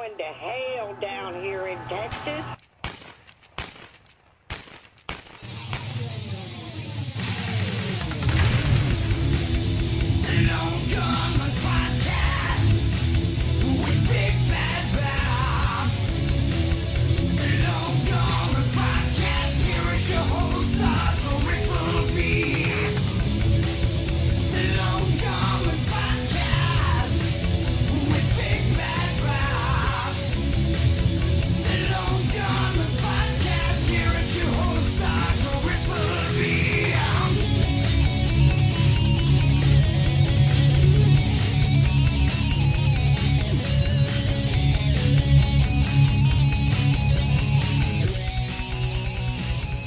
going to hell down here in Texas.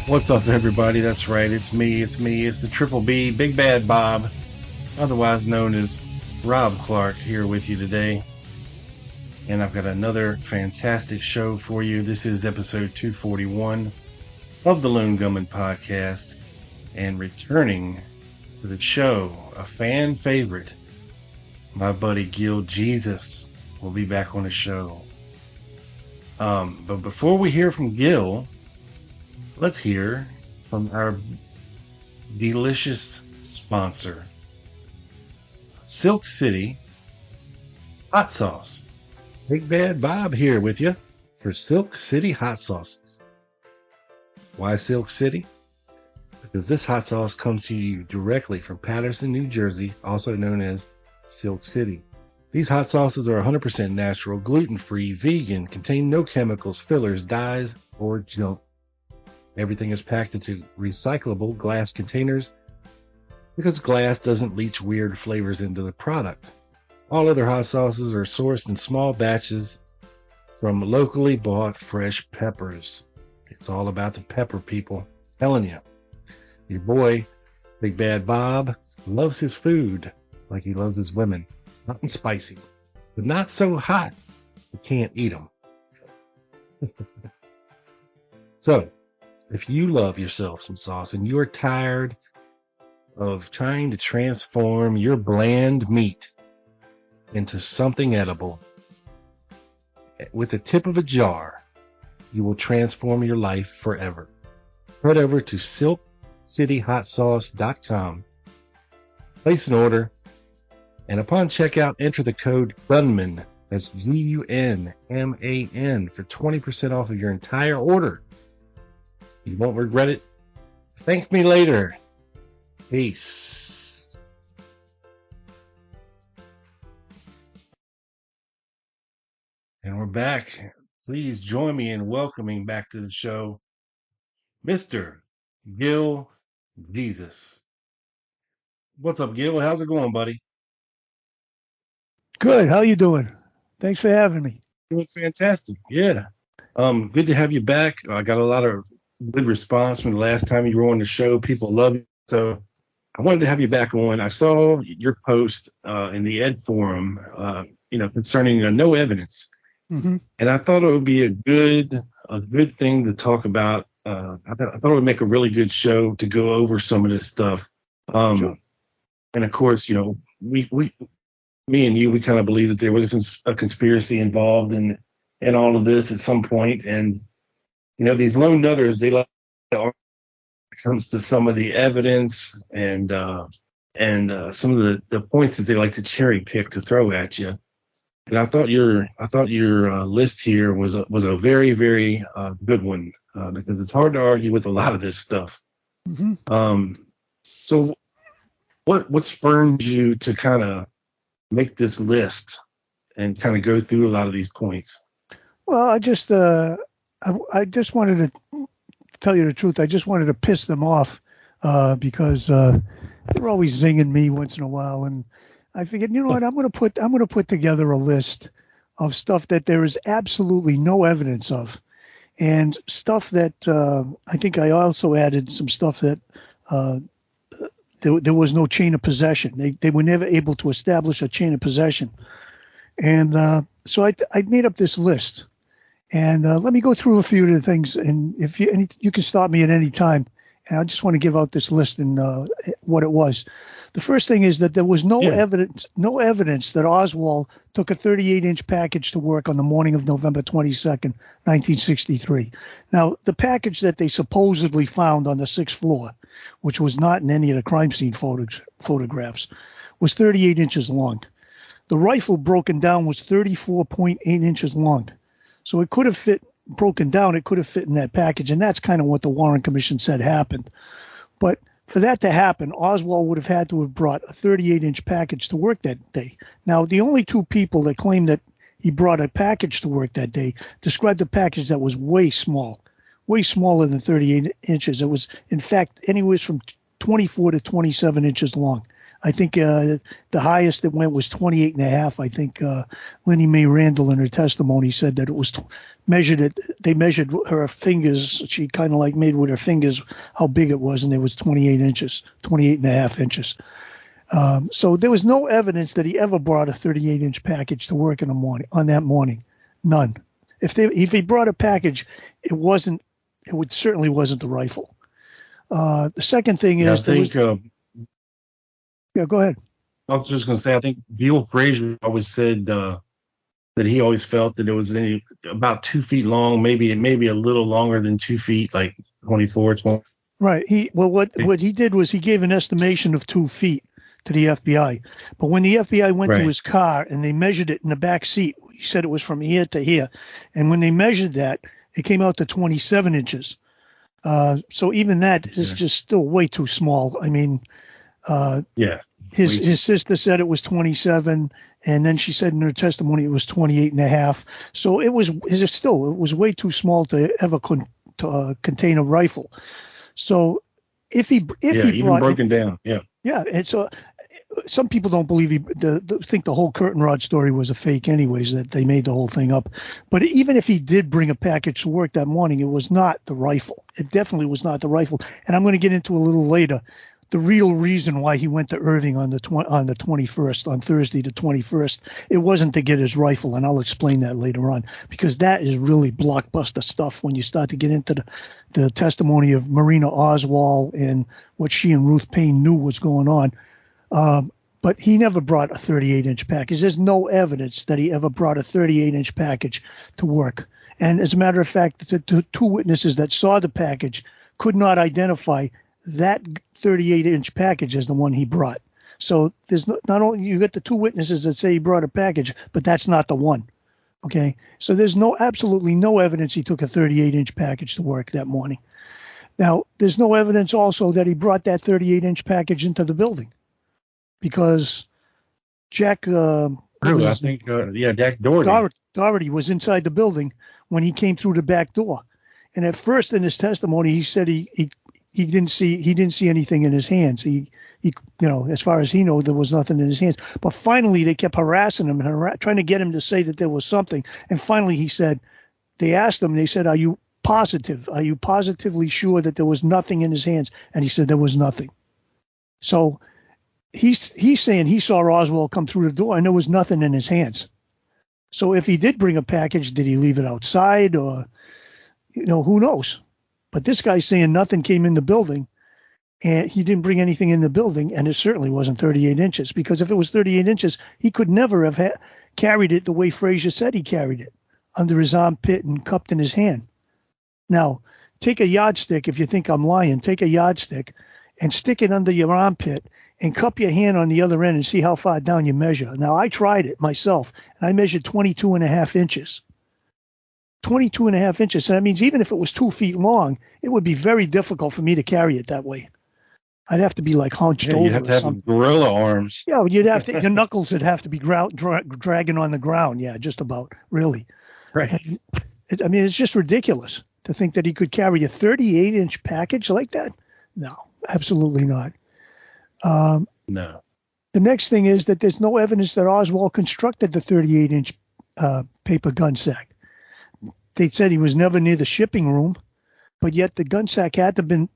What's up, everybody? That's right. It's me. It's the Triple B, Big Bad Bob, otherwise known as Rob Clark, here with you today. And I've got another fantastic show for you. This is episode 241 of the Lone Gunman Podcast. And returning to the show, a fan favorite, my buddy Gil Jesus will be back on the show. But before we hear from Gil, let's hear from our delicious sponsor, Silk City Hot Sauce. Big Bad Bob here with you for Silk City Hot Sauces. Why Silk City? Because this hot sauce comes to you directly from Paterson, New Jersey, also known as Silk City. These hot sauces are 100% natural, gluten-free, vegan, contain no chemicals, fillers, dyes, or junk. Everything is packed into recyclable glass containers because glass doesn't leach weird flavors into the product. All other hot sauces are sourced in small batches from locally bought fresh peppers. It's all about the pepper, people. I'm telling you. Your boy, Big Bad Bob, loves his food like he loves his women. Hot and spicy, but not so hot you can't eat them. So, if you love yourself some sauce and you're tired of trying to transform your bland meat into something edible, with the tip of a jar, you will transform your life forever. Head over to silkcityhotsauce.com, place an order, and upon checkout, enter the code GUNMAN, that's GUNMAN, for 20% off of your entire order. You won't regret it. Thank me later. Peace. And we're back. Please join me in welcoming back to the show Mr. Gil Jesus. What's up, Gil? How's it going, buddy? Good. How you doing? Thanks for having me. Doing fantastic. Yeah. Good to have you back. I got a lot of good response from the last time you were on the show. People love you. So I wanted to have you back on. I saw your post in the Ed forum, concerning no evidence. Mm-hmm. And I thought it would be a good thing to talk about. I thought it would make a really good show to go over some of this stuff. Sure. And of course, me and you, we kind of believe that there was a conspiracy involved in all of this at some point. And these lone nutters, they like to argue when it comes to some of the evidence and some of the points that they like to cherry pick to throw at you. And I thought your list here was a very, very good one because it's hard to argue with a lot of this stuff. Mm-hmm. So what spurred you to kind of make this list and kind of go through a lot of these points? Well, I just wanted to tell you the truth. I just wanted to piss them off because they're always zinging me once in a while, and I figured, you know what, I'm going to put together a list of stuff that there is absolutely no evidence of, and stuff that I think I also added some stuff that there was no chain of possession. They were never able to establish a chain of possession, and so I made up this list. And let me go through a few of the things, and if you can stop me at any time And I just want to give out this list and what it was. The first thing is that there was no evidence that Oswald took a 38-inch package to work on the morning of November 22nd, 1963. Now, the package that they supposedly found on the 6th floor, which was not in any of the crime scene photographs, was 38 inches long. The rifle broken down was 34.8 inches long. So it could have fit broken down. It could have fit in that package. And that's kind of what the Warren Commission said happened. But for that to happen, Oswald would have had to have brought a 38-inch package to work that day. Now, the only two people that claim that he brought a package to work that day described a package that was way smaller than 38 inches. It was, in fact, anywhere from 24 to 27 inches long. I think the highest that went was 28 and a half. I think Lenny Mae Randall in her testimony said that it was they measured her fingers. She kind of like made with her fingers how big it was, and it was 28 and a half inches. So there was no evidence that he ever brought a 38-inch package to work on that morning. None. If he brought a package, it certainly wasn't the rifle. The second thing is, yeah, go ahead. I was just going to say, I think Bill Frazier always said that he always felt that it was about 2 feet long, maybe a little longer than 2 feet, like 24, 20. Right. What he did was he gave an estimation of 2 feet to the FBI. But when the FBI went to his car and they measured it in the back seat, he said it was from here to here. And when they measured that, it came out to 27 inches. So even that is just still way too small. I mean, his sister said it was 27, and then she said in her testimony it was 28 and a half. So it was way too small to ever contain a rifle. So if he even broken down, and so some people don't believe think the whole curtain rod story was a fake anyways, that they made the whole thing up. But even if he did bring a package to work that morning, it was not the rifle. It definitely was not the rifle. And I'm going to get into a little later the real reason why he went to Irving on the 21st, on Thursday the 21st. It wasn't to get his rifle, and I'll explain that later on, because that is really blockbuster stuff when you start to get into the testimony of Marina Oswald and what she and Ruth Payne knew was going on. But he never brought a 38-inch package. There's no evidence that he ever brought a 38-inch package to work. And as a matter of fact, the two witnesses that saw the package could not identify that 38-inch package as the one he brought. So there's not only you got the two witnesses that say he brought a package, but that's not the one. Okay, so there's absolutely no evidence he took a 38-inch package to work that morning. Now, there's no evidence also that he brought that 38-inch package into the building, because Jack Jack Doherty was inside the building when he came through the back door. And at first in his testimony, he said he didn't see anything in his hands. He as far as he knew, there was nothing in his hands. But finally, they kept harassing him and trying to get him to say that there was something. And finally, they asked him, they said, "Are you positive? Are you positively sure that there was nothing in his hands?" And he said there was nothing. So he's saying he saw Oswald come through the door and there was nothing in his hands. So if he did bring a package, did he leave it outside, or who knows? But this guy's saying nothing came in the building, and he didn't bring anything in the building, and it certainly wasn't 38 inches, because if it was 38 inches, he could never have carried it the way Frazier said he carried it, under his armpit and cupped in his hand. Now, take a yardstick. If you think I'm lying, take a yardstick and stick it under your armpit and cup your hand on the other end and see how far down you measure. Now, I tried it myself, and I measured 22 and a half inches. 22 and a half inches. So that means even if it was 2 feet long, it would be very difficult for me to carry it that way. I'd have to be like hunched over. You'd have to have gorilla arms. Yeah, you'd have to. Your knuckles would have to be dragging on the ground. Yeah, just about, really. Right. It's just ridiculous to think that he could carry a 38-inch package like that. No, absolutely not. No. The next thing is that there's no evidence that Oswald constructed the 38-inch paper gun sack. They said he was never near the shipping room, but yet the gun sack had to have been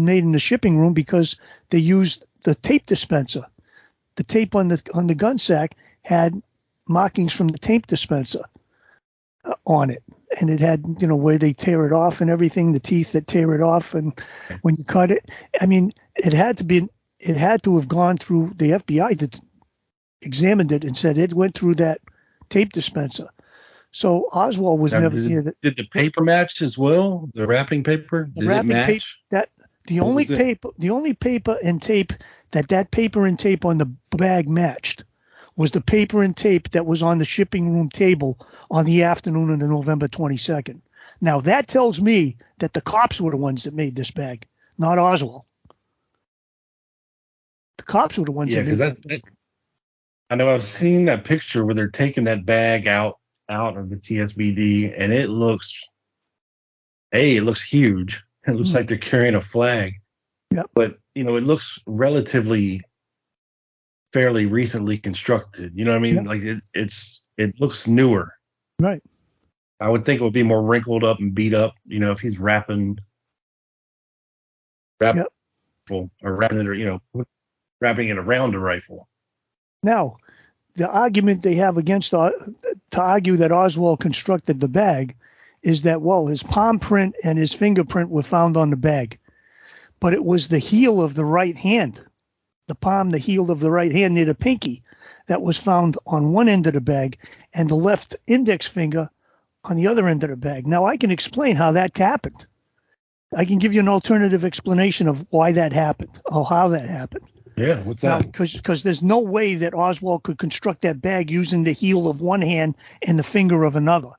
made in the shipping room because they used the tape dispenser. The tape on the gun sack had markings from the tape dispenser on it. and it had, where they tear it off and everything, the teeth that tear it off, and when you cut it, I mean, it had to have gone through the FBI that examined it and said it went through that tape dispenser. So Oswald was never here. Did the paper match as well? The wrapping paper? Did it match? The only paper and tape that paper and tape on the bag matched was the paper and tape that was on the shipping room table on the afternoon of November 22nd. Now that tells me that the cops were the ones that made this bag, not Oswald. The cops were the ones that made that. I know I've seen that picture where they're taking that bag out of the TSBD, and it looks huge. It looks like they're carrying a flag. Yeah. But, it looks relatively fairly recently constructed. You know what I mean? Yeah. Like it looks newer. Right. I would think it would be more wrinkled up and beat up, if he's wrapping or wrapping it, or, wrapping it around a rifle. Now, the argument they have to argue that Oswald constructed the bag is that, his palm print and his fingerprint were found on the bag, but it was the heel of the right hand, the heel of the right hand near the pinky, that was found on one end of the bag, and the left index finger on the other end of the bag. Now, I can explain how that happened. I can give you an alternative explanation of why that happened or how that happened. Yeah, what's that? Because there's no way that Oswald could construct that bag using the heel of one hand and the finger of another.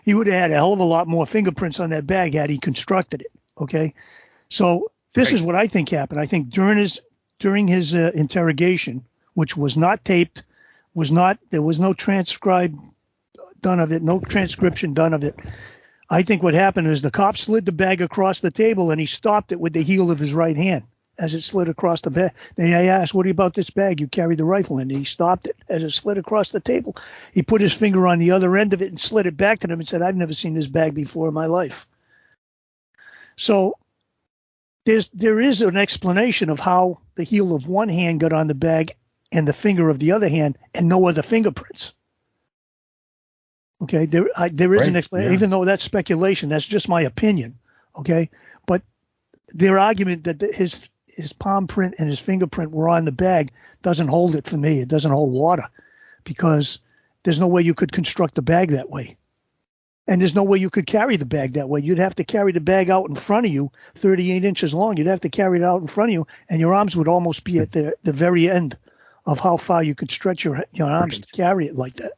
He would have had a hell of a lot more fingerprints on that bag had he constructed it. Okay, so this is what I think happened. I think during his interrogation, which was not taped, there was no transcription done of it. I think what happened is the cop slid the bag across the table and he stopped it with the heel of his right hand as it slid across the bag. Then I asked, what about this bag? You carried the rifle in. And he stopped it as it slid across the table. He put his finger on the other end of it and slid it back to them and said, I've never seen this bag before in my life. So there is an explanation of how the heel of one hand got on the bag and the finger of the other hand and no other fingerprints. Okay, there is an explanation, even though that's speculation. That's just my opinion. Okay, but their argument that his palm print and his fingerprint were on the bag doesn't hold it for me. It doesn't hold water because there's no way you could construct the bag that way. And there's no way you could carry the bag that way. You'd have to carry the bag out in front of you, 38 inches long. You'd have to carry it out in front of you, and your arms would almost be at the very end of how far you could stretch your arms to carry it like that.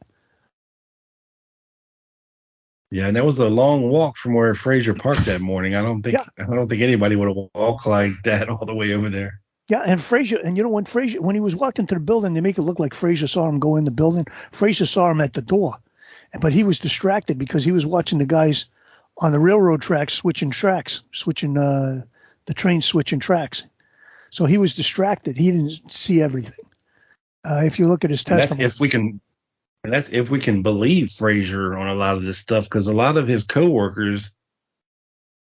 Yeah, and that was a long walk from where Frazier parked that morning. I don't think anybody would have walked like that all the way over there. Yeah, and Frazier, and when he was walking to the building, they make it look like Frazier saw him go in the building. Frazier saw him at the door, but he was distracted because he was watching the guys on the railroad tracks switching the train switching tracks. So he was distracted. He didn't see everything. If you look at his testimony, that's if we can believe Frazier on a lot of this stuff, because a lot of his coworkers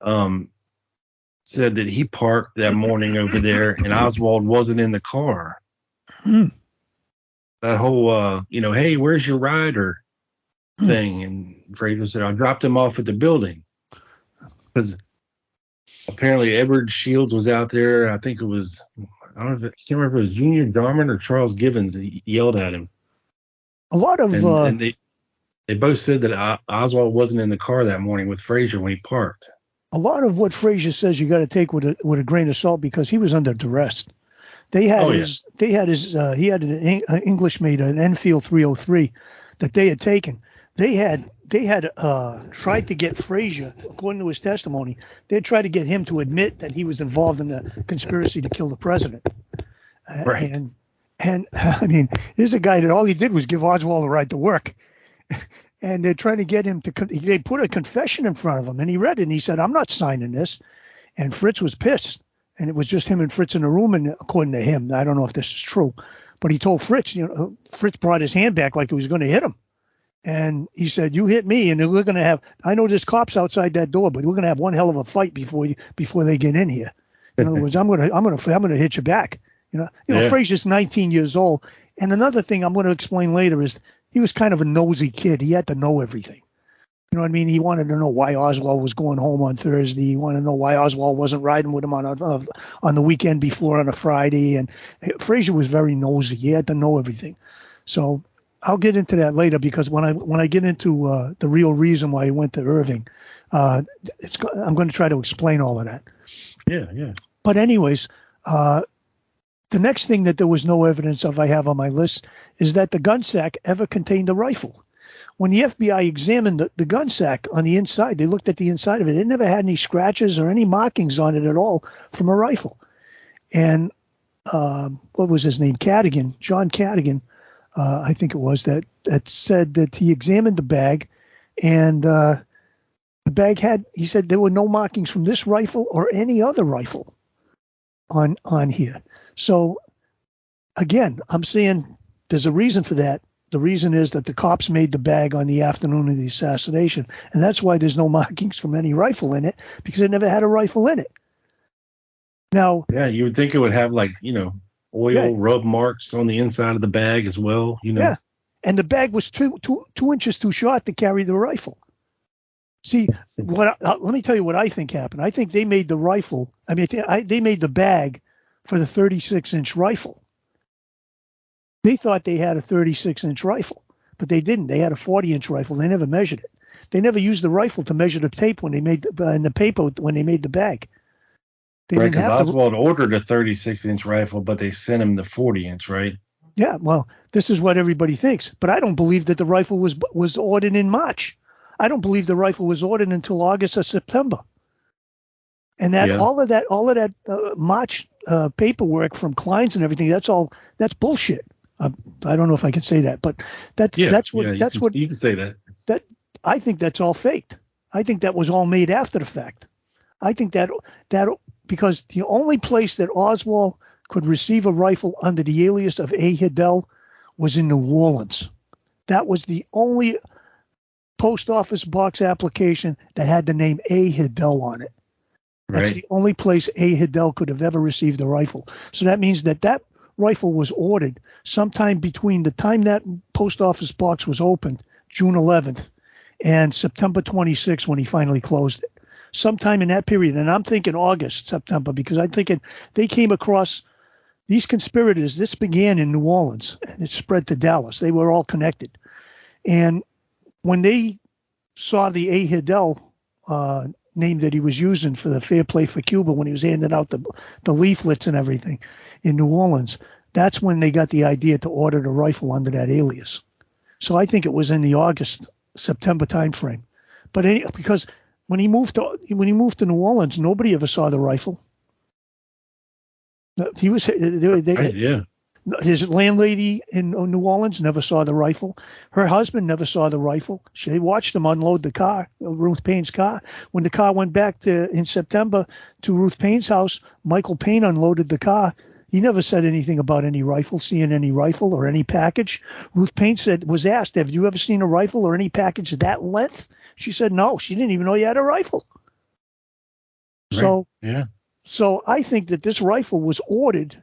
said that he parked that morning over there and Oswald wasn't in the car. That whole, hey, where's your rider thing? And Frazier said, I dropped him off at the building. Because apparently Edward Shields was out there. I think it was, I can't remember if it was Junior Darman or Charles Gibbons that yelled at him. A lot of and they both said that Oswald wasn't in the car that morning with Frazier when he parked. A lot of what Frazier says you got to take with a grain of salt because he was under duress. He had an English made, an Enfield 303 that they had taken. They had tried to get Frazier, according to his testimony, they tried to get him to admit that he was involved in the conspiracy to kill the president. Right. And I mean, here's a guy that all he did was give Oswald a right to work. And they're trying to get him they put a confession in front of him and he read it and he said, I'm not signing this. And Fritz was pissed. And it was just him and Fritz in the room. And according to him, I don't know if this is true, but he told Fritz, Fritz brought his hand back like he was going to hit him. And he said, you hit me and we're going to have, I know there's cops outside that door, but we're going to have one hell of a fight before they get in here. In other words, I'm going to hit you back. Frazier's 19 years old. And another thing I'm going to explain later is he was kind of a nosy kid. He had to know everything. You know what I mean? He wanted to know why Oswald was going home on Thursday. He wanted to know why Oswald wasn't riding with him on the weekend before on a Friday. And Frazier was very nosy. He had to know everything. So I'll get into that later, because when I get into the real reason why he went to Irving, I'm going to try to explain all of that. Yeah. But anyways, the next thing that there was no evidence of I have on my list is that the gun sack ever contained a rifle. When the FBI examined the gun sack on the inside, they looked at the inside of it. It never had any scratches or any markings on it at all from a rifle. And what was his name? John Cadigan, I think it was, that said that he examined the bag, and the bag he said there were no markings from this rifle or any other rifle on here. So again, I'm saying there's a reason for that. The reason is that the cops made the bag on the afternoon of the assassination, and that's why there's no markings from any rifle in it, because it never had a rifle in it. Now, yeah, you would think it would have, like, oil rub marks on the inside of the bag as well. Yeah, and the bag was two inches too short to carry the rifle. See, let me tell you what I think happened. I think they made the rifle. I mean, they made the bag for the 36-inch rifle. They thought they had a 36-inch rifle, but they didn't. They had a 40-inch rifle. They never measured it. They never used the rifle to measure the tape when they made the paper when they made the bag. Right, because Oswald ordered a 36-inch rifle, but they sent him the 40-inch, right? Yeah, well, this is what everybody thinks, but I don't believe that the rifle was ordered in March. I don't believe the rifle was ordered until August or September. And that all of that March paperwork from Klein's and everything, that's bullshit. I don't know if I can say that, but that's what you can say that. That I think that's all faked. I think that was all made after the fact. I think that because the only place that Oswald could receive a rifle under the alias of A. Hidell was in New Orleans. That was the only post office box application that had the name A. Hidell on it. That's the only place A. Hidell could have ever received a rifle. So that means that rifle was ordered sometime between the time that post office box was opened, June 11th, and September 26th when he finally closed it. Sometime in that period, and I'm thinking August, September, because I'm thinking they came across these conspirators. This began in New Orleans, and it spread to Dallas. They were all connected. And when they saw the A. Hidell name that he was using for the Fair Play for Cuba, when he was handing out the leaflets and everything in New Orleans, that's when they got the idea to order the rifle under that alias. So I think it was in the August, September timeframe. But because when he moved to New Orleans, nobody ever saw the rifle. He was his landlady in New Orleans never saw the rifle. Her husband never saw the rifle. They watched him unload the car, Ruth Payne's car. When the car went back in September to Ruth Payne's house, Michael Payne unloaded the car. He never said anything about any rifle, seeing any rifle or any package. Ruth Payne was asked, have you ever seen a rifle or any package that length? She said no. She didn't even know you had a rifle. Right. So I think that this rifle was ordered,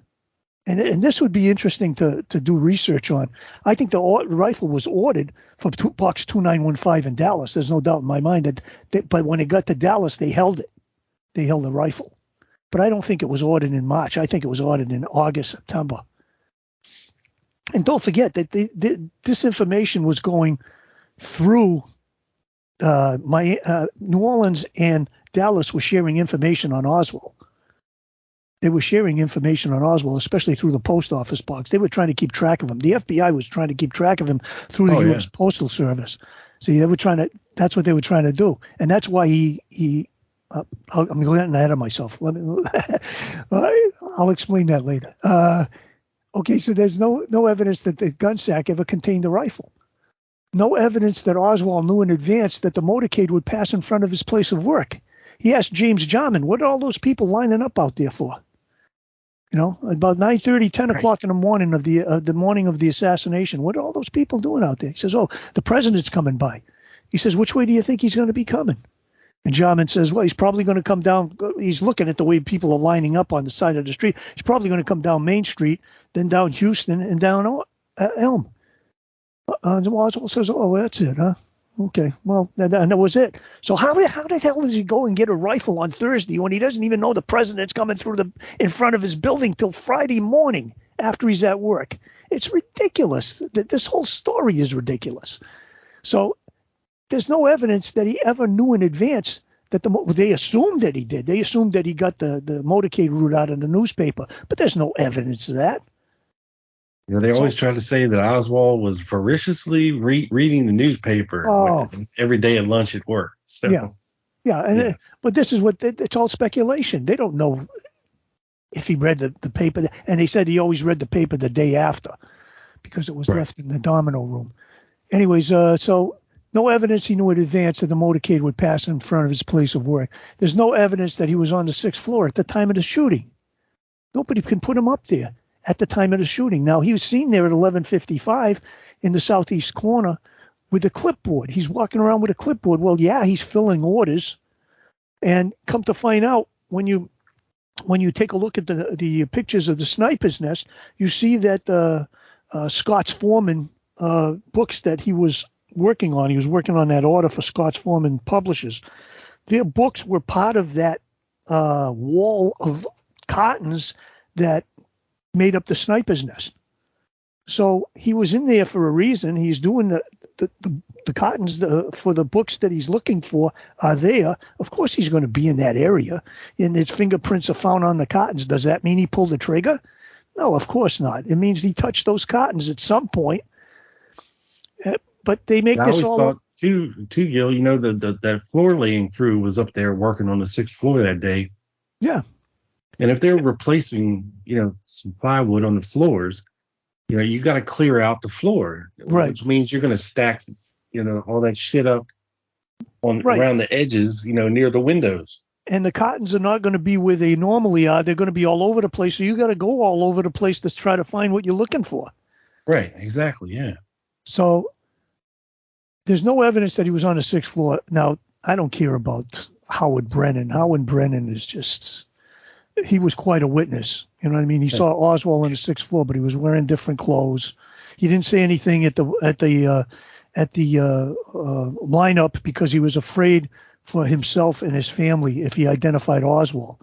and this would be interesting to do research on. I think the rifle was ordered for box 2915 in Dallas. There's no doubt in my mind but when it got to Dallas, they held it. They held the rifle. But I don't think it was ordered in March. I think it was ordered in August, September. And don't forget that this information was going through New Orleans, and Dallas were sharing information on Oswald. They were sharing information on Oswald, especially through the post office box. They were trying to keep track of him. The FBI was trying to keep track of him through the U.S. Postal Service. See, that's what they were trying to do. And that's why I'm going ahead of myself. I'll explain that later. Okay, so there's no evidence that the gun sack ever contained a rifle. No evidence that Oswald knew in advance that the motorcade would pass in front of his place of work. He asked James Jarman, what are all those people lining up out there for? About 9:30, 10 o'clock in the morning of the morning of the assassination. What are all those people doing out there? He says, oh, the president's coming by. He says, which way do you think he's going to be coming? And Jarman says, well, he's probably going to come down. He's looking at the way people are lining up on the side of the street. He's probably going to come down Main Street, then down Houston, and down Elm. Oswald says, oh, that's it, huh? Okay. Well, and that was it. So how the hell does he go and get a rifle on Thursday when he doesn't even know the president's coming through in front of his building till Friday morning after he's at work? It's ridiculous. This whole story is ridiculous. So there's no evidence that he ever knew in advance that they assumed that he did. They assumed that he got the motorcade route out of the newspaper, but there's no evidence of that. They always try to say that Oswald was voraciously reading the newspaper every day at lunch at work. So, yeah. But this is it's all speculation. They don't know if he read the paper. And they said he always read the paper the day after because it was left in the domino room. Anyways, so no evidence he knew in advance that the motorcade would pass in front of his place of work. There's no evidence that he was on the 6th floor at the time of the shooting. Nobody can put him up there at the time of the shooting. Now, he was seen there at 11:55 in the southeast corner with a clipboard. He's walking around with a clipboard. Well, yeah, he's filling orders. And come to find out, when you take a look at the pictures of the sniper's nest, you see that Scott's Foreman books that he was working on. He was working on that order for Scott's Foreman Publishers. Their books were part of that wall of cartons that made up the sniper's nest. So he was in there for a reason. He's doing the cartons for the books that he's looking for are there. Of course he's going to be in that area, and his fingerprints are found on the cartons. Does that mean he pulled the trigger? No, of course not. It means he touched those cartons at some point. But they make this all. I always thought too, Gil, that floor laying crew was up there working on the 6th floor that day. Yeah. And if they're replacing, some plywood on the floors, you got to clear out the floor, right? Which means you're going to stack, all that shit up around the edges, near the windows. And the cartons are not going to be where they normally are. They're going to be all over the place. So you got to go all over the place to try to find what you're looking for. Right. Exactly. Yeah. So there's no evidence that he was on the 6th floor. Now, I don't care about Howard Brennan. Howard Brennan is just. He was quite a witness. You know what I mean? He saw Oswald on the 6th floor, but he was wearing different clothes. He didn't say anything at the lineup because he was afraid for himself and his family if he identified Oswald.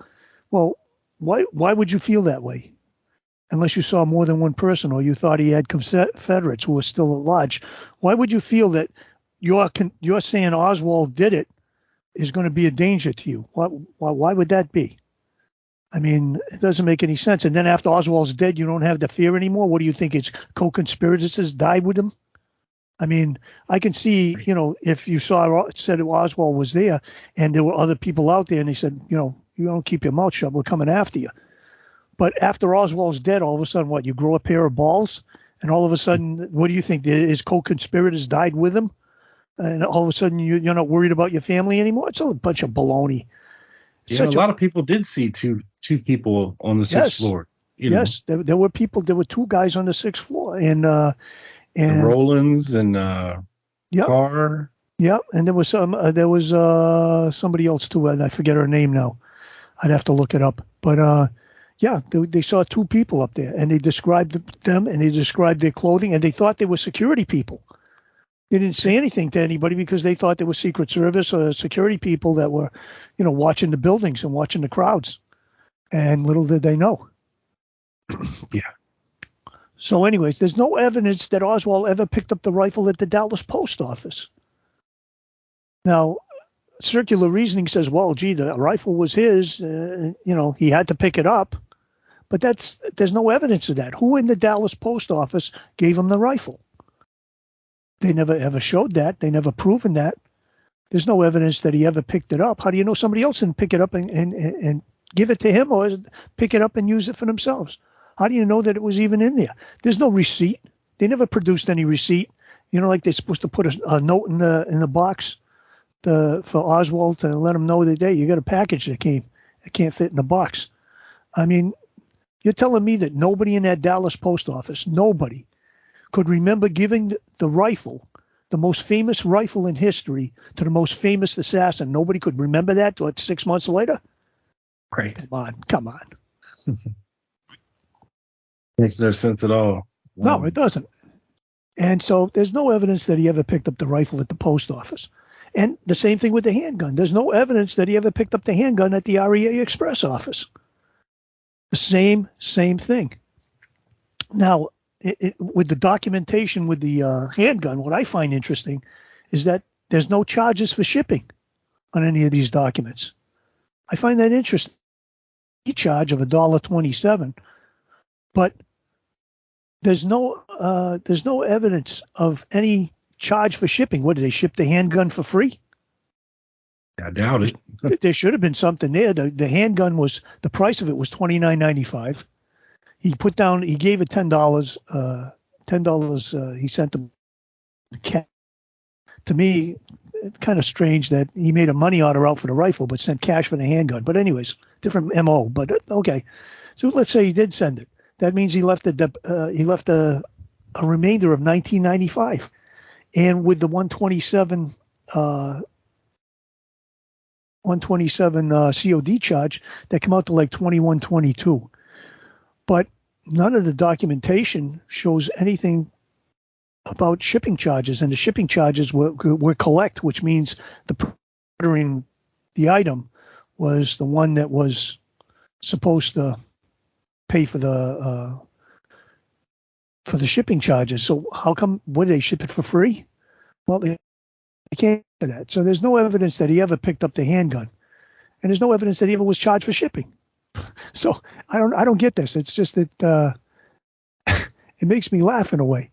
Well, why would you feel that way? Unless you saw more than one person or you thought he had Confederates who were still at large. Why would you feel that you're saying Oswald did it is going to be a danger to you? Why would that be? I mean, it doesn't make any sense. And then after Oswald's dead, you don't have the fear anymore. What do you think? It's co-conspirators died with him? I mean, I can see, if you said Oswald was there and there were other people out there and they said, you don't keep your mouth shut, we're coming after you. But after Oswald's dead, all of a sudden, you grow a pair of balls? And all of a sudden, what do you think? His co-conspirators died with him? And all of a sudden, you're not worried about your family anymore? It's a bunch of baloney. Yeah, a lot of people did see two people on the 6th floor. Yes, there were people. There were 2 guys on the 6th floor, and the Rollins and Carr. Yeah, and there was somebody else too, and I forget her name now. I'd have to look it up. But they saw 2 people up there, and they described them, and they described their clothing, and they thought they were security people. They didn't say anything to anybody because they thought they were Secret Service or security people that were, watching the buildings and watching the crowds. And little did they know. Yeah. So anyways, there's no evidence that Oswald ever picked up the rifle at the Dallas post office. Now, circular reasoning says, well, gee, the rifle was his. He had to pick it up. But there's no evidence of that. Who in the Dallas post office gave him the rifle? They never ever showed that. They never proven that. There's no evidence that he ever picked it up. How do you know somebody else didn't pick it up and give it to him or pick it up and use it for themselves? How do you know that it was even in there? There's no receipt. They never produced any receipt. Like they're supposed to put a note in the box for Oswald to let him know that, hey, you got a package that can't fit in the box. I mean, you're telling me that nobody in that Dallas post office, nobody, could remember giving the rifle, the most famous rifle in history, to the most famous assassin. Nobody could remember that 6 months later? Right. Come on. Makes no sense at all. No, it doesn't. And so there's no evidence that he ever picked up the rifle at the post office. And the same thing with the handgun. There's no evidence that he ever picked up the handgun at the REA Express office. The same thing. Now, with the documentation with the handgun, what I find interesting is that there's no charges for shipping on any of these documents. I find that interesting. A charge of $1.27, but there's no evidence of any charge for shipping. What, did they ship the handgun for free? I doubt it. There should have been something there. The handgun the price of it was $29.95. He gave it $10. $10. He sent them cash. To me, it's kind of strange that he made a money order out for the rifle, but sent cash for the handgun. But anyways, different MO. But okay, so let's say he did send it. That means he left a remainder of $19.95, and with the 127 COD charge, that came out to like $21.22. But none of the documentation shows anything about shipping charges, and the shipping charges were collect, which means the ordering the item was the one that was supposed to pay for the shipping charges. So how come? Would they ship it for free? Well, they can't do that. So there's no evidence that he ever picked up the handgun, and there's no evidence that he ever was charged for shipping. So I don't get this. It's just that it makes me laugh in a way.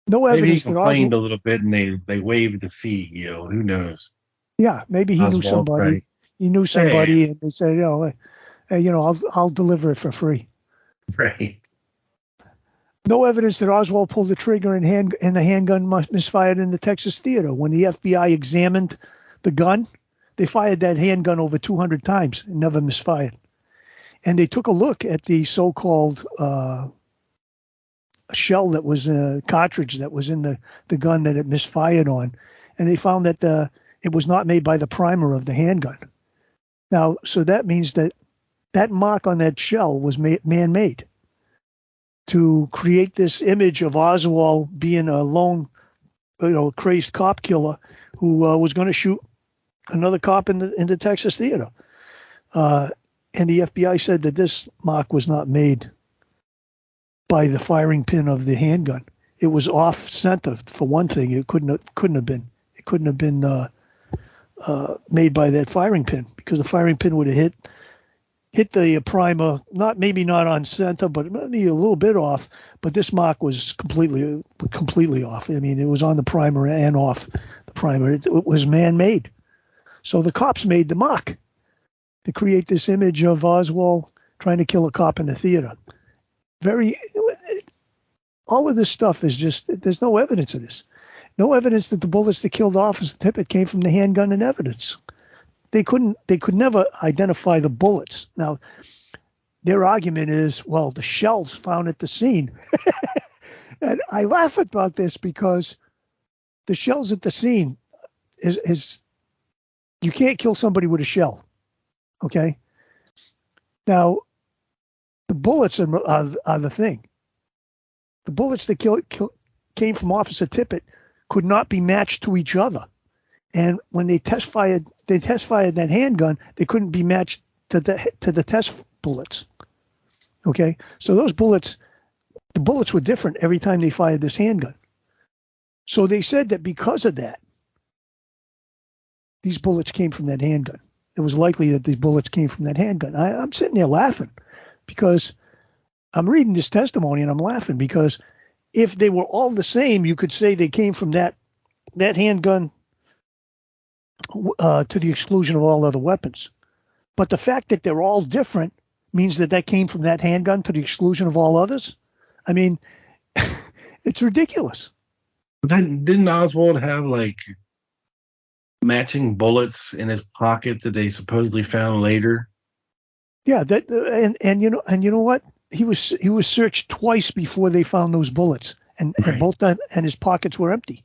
No evidence. Maybe he complained a little bit, and they waived the fee. Who knows? Yeah, maybe he knew somebody. Right. He knew somebody, and they said, hey, I'll deliver it for free. Right. No evidence that Oswald pulled the trigger and the handgun misfired in the Texas theater. When the FBI examined the gun, they fired that handgun over 200 times and never misfired. And they took a look at the so-called shell that was a cartridge that was in the gun that it misfired on, and they found that it was not made by the primer of the handgun. Now, so that means that mark on that shell was man-made to create this image of Oswald being a lone, crazed cop killer who was going to shoot another cop in the Texas theater. And the FBI said that this mark was not made by the firing pin of the handgun. It was off center for one thing. It couldn't have been. It couldn't have been made by that firing pin, because the firing pin would have hit the primer, maybe not on center, but maybe a little bit off. But this mark was completely off. I mean, it was on the primer and off the primer. It was man-made. So the cops made the mark to create this image of Oswald trying to kill a cop in the theater. All of this stuff is just, there's no evidence of this. No evidence that the bullets that killed Officer Tippet came from the handgun in evidence. They could never identify the bullets. Now, their argument is, well, the shells found at the scene. And I laugh about this because the shells at the scene is you can't kill somebody with a shell. Okay. Now, the bullets are the thing. The bullets that came from Officer Tippet could not be matched to each other. And when they test fired that handgun, they couldn't be matched to the test bullets. Okay. So the bullets were different every time they fired this handgun. So they said that because of that, these bullets came from that handgun. It was likely that these bullets came from that handgun. I'm sitting there laughing because I'm reading this testimony and I'm laughing because if they were all the same, you could say they came from that handgun to the exclusion of all other weapons. But the fact that they're all different means that came from that handgun to the exclusion of all others. I mean, it's ridiculous. Didn't Oswald have like matching bullets in his pocket that they supposedly found later? Yeah, and you know what? He was searched twice before they found those bullets, and both that and his pockets were empty.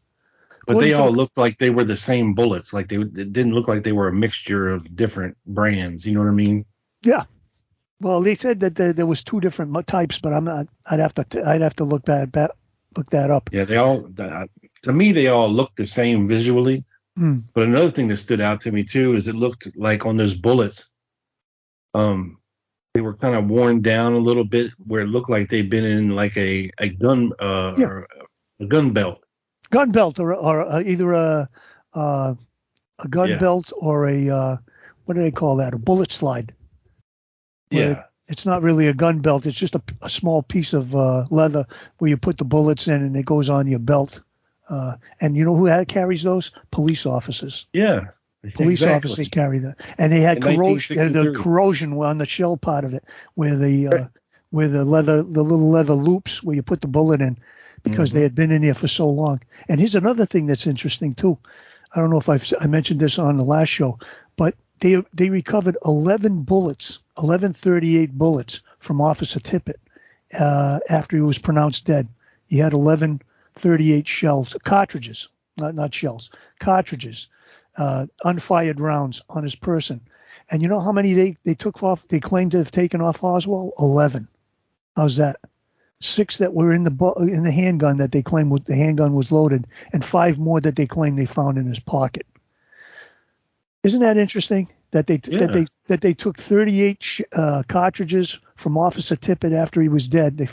But they all looked like they were the same bullets. Like it didn't look like they were a mixture of different brands. You know what I mean? Yeah. Well, they said that there was two different types, but I'm not. I'd have to look back look that up. Yeah, to me, they all look the same visually. But another thing that stood out to me too is it looked like on those bullets, they were kind of worn down a little bit, where it looked like they'd been in like a gun or a gun belt. Gun belt, or either a gun belt or a what do they call that? A bullet slide. It's not really a gun belt. It's just a small piece of leather where you put the bullets in, and it goes on your belt. And you know who carries those? Police officers. Yeah. Police officers carry that. And they had corrosion on the shell part of it, where the little leather loops where you put the bullet in, because they had been in there for so long. And here's another thing that's interesting too. I don't know if I mentioned this on the last show, but they recovered 11 bullets, 11.38 bullets from Officer Tippet after he was pronounced dead. He had 11.38 shells, cartridges, not shells, cartridges, unfired rounds on his person. And you know how many they took off? They claimed to have taken off Oswald? 11. How's that? 6 that were in the handgun that they claimed the handgun was loaded, and 5 more that they claimed they found in his pocket. Isn't that interesting that they took 38 cartridges from Officer Tippet after he was dead?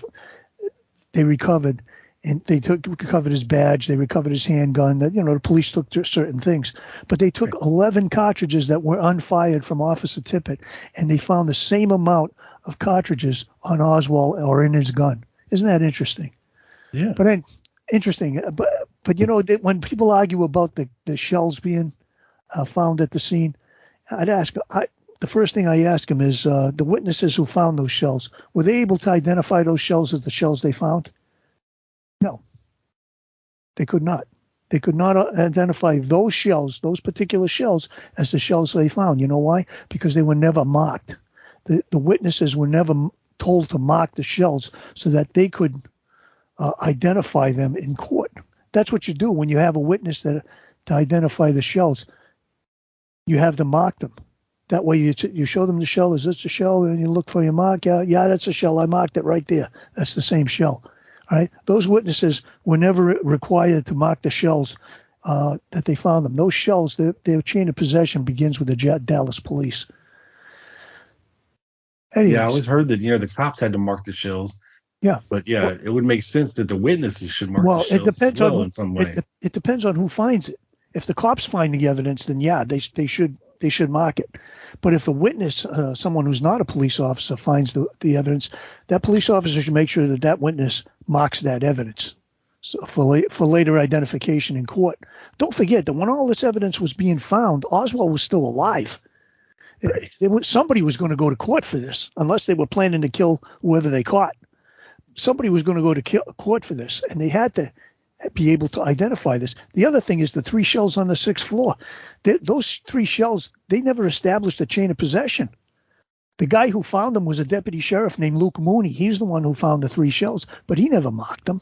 They recovered, and they recovered his badge, they recovered his handgun. That the police took certain things, but they took 11 cartridges that were unfired from Officer Tippet, and they found the same amount of cartridges on Oswald or in his gun. Isn't that interesting? Yeah. But interesting. But when people argue about the shells being found at the scene, I'd ask. The first thing I ask them is the witnesses who found those shells, were they able to identify those shells as the shells they found? No, they could not. They could not identify those shells, those particular shells, as the shells they found. You know why? Because they were never marked. The witnesses were never told to mark the shells so that they could identify them in court. That's what you do when you have a witness to identify the shells. You have them mark them. That way you show them the shell. Is this a shell? And you look for your mark. Yeah, that's a shell. I marked it right there. That's the same shell. All right. Those witnesses were never required to mark the shells that they found them. Those shells, their chain of possession begins with the Dallas police. Anyways. Yeah, I always heard that the cops had to mark the shells. Yeah, but it would make sense that the witnesses should mark the shells. In some way. It depends on who finds it. If the cops find the evidence, then they should mark it. But if a witness, someone who's not a police officer, finds the evidence, that police officer should make sure that witness marks that evidence for later identification in court. Don't forget that when all this evidence was being found, Oswald was still alive. Right. Somebody was going to go to court for this, unless they were planning to kill whoever they caught. Somebody was going to go to court for this, and they had to be able to identify this. The other thing is the 3 shells on the 6th floor. Those 3 shells, they never established a chain of possession. The guy who found them was a deputy sheriff named Luke Mooney. He's the one who found the 3 shells, but he never marked them.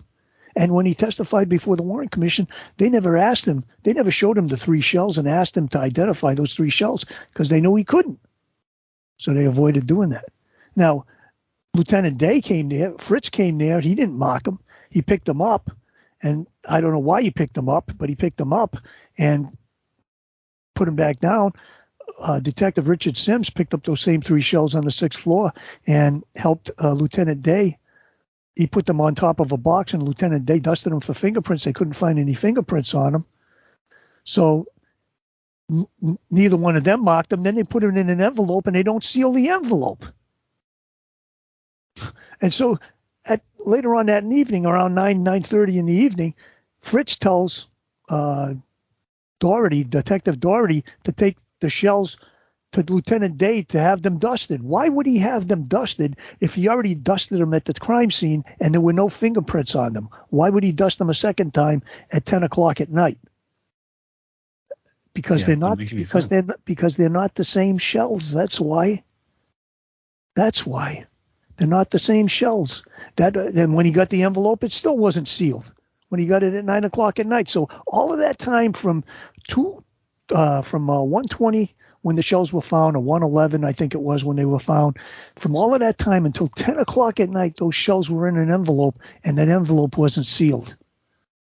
And when he testified before the Warren Commission, they never showed him the 3 shells and asked him to identify those 3 shells because they knew he couldn't. So they avoided doing that. Now, Lieutenant Day came there. Fritz came there. He didn't mark them. He picked them up. And I don't know why he picked them up, but he picked them up and put them back down. Detective Richard Sims picked up those same 3 shells on the 6th floor and helped Lieutenant Day. He put them on top of a box, and Lieutenant Day dusted them for fingerprints. They couldn't find any fingerprints on them. So neither one of them marked them. Then they put them in an envelope, and they don't seal the envelope. And so later on that evening, around 9:30 in the evening, Fritz tells Detective Doherty, to take the shells to Lieutenant Day to have them dusted. Why would he have them dusted if he already dusted them at the crime scene and there were no fingerprints on them? Why would he dust them a second time at 10 o'clock at night? Because they're not the same shells. That's why. They're not the same shells. And when he got the envelope, it still wasn't sealed when he got it at 9 o'clock at night. So all of that time from 2 from 1:20 when the shells were found, or 1:11 I think it was when they were found. From all of that time until 10 o'clock at night, those shells were in an envelope, and that envelope wasn't sealed.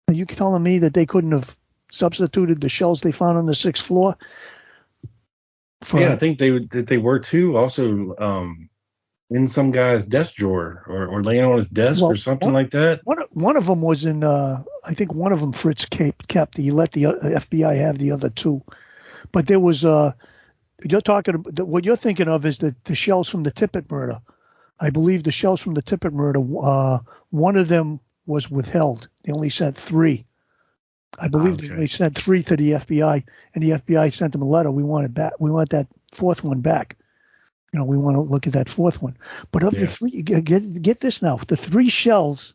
Are you telling me that they couldn't have substituted the shells they found on the 6th floor? Yeah, I think they were too. Also, in some guy's desk drawer or laying on his desk or something like that. One of them was in. I think one of them Fritz kept. He let the FBI have the other two. But there was. What you're thinking of is the shells from the Tippet murder. I believe the shells from the Tippet murder. One of them was withheld. They only sent 3. I believe they sent 3 to the FBI, and the FBI sent them a letter. We want it back. We want that 4th one back. We want to look at that 4th one. But of the 3, get this now, the 3 shells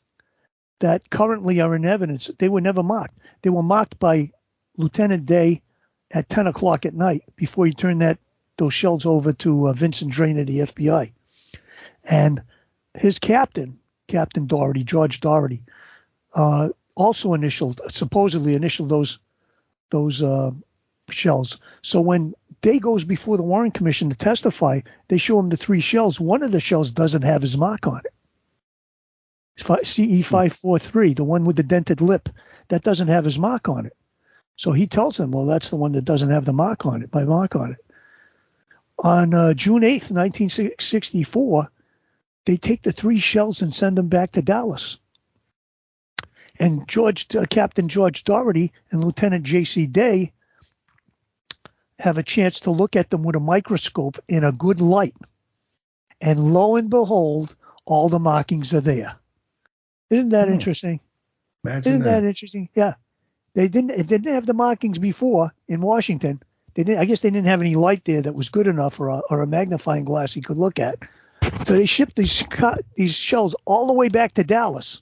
that currently are in evidence, they were never marked. They were marked by Lieutenant Day at 10 o'clock at night before he turned those shells over to Vincent Drain of the FBI. And his captain, Captain Doherty, George Doherty, also supposedly initialed those shells. So when Day goes before the Warren Commission to testify, they show him the 3 shells. One of the shells doesn't have his mark on it. CE543, the one with the dented lip, that doesn't have his mark on it. So he tells them, well, that's the one that doesn't have my mark on it. On June 8th, 1964, they take the 3 shells and send them back to Dallas. And Captain George Doherty and Lieutenant J.C. Day have a chance to look at them with a microscope in a good light. And lo and behold, all the markings are there. Isn't that interesting? Imagine that interesting? Yeah. They didn't have the markings before in Washington. I guess they didn't have any light there that was good enough or a magnifying glass he could look at. So they shipped these shells all the way back to Dallas.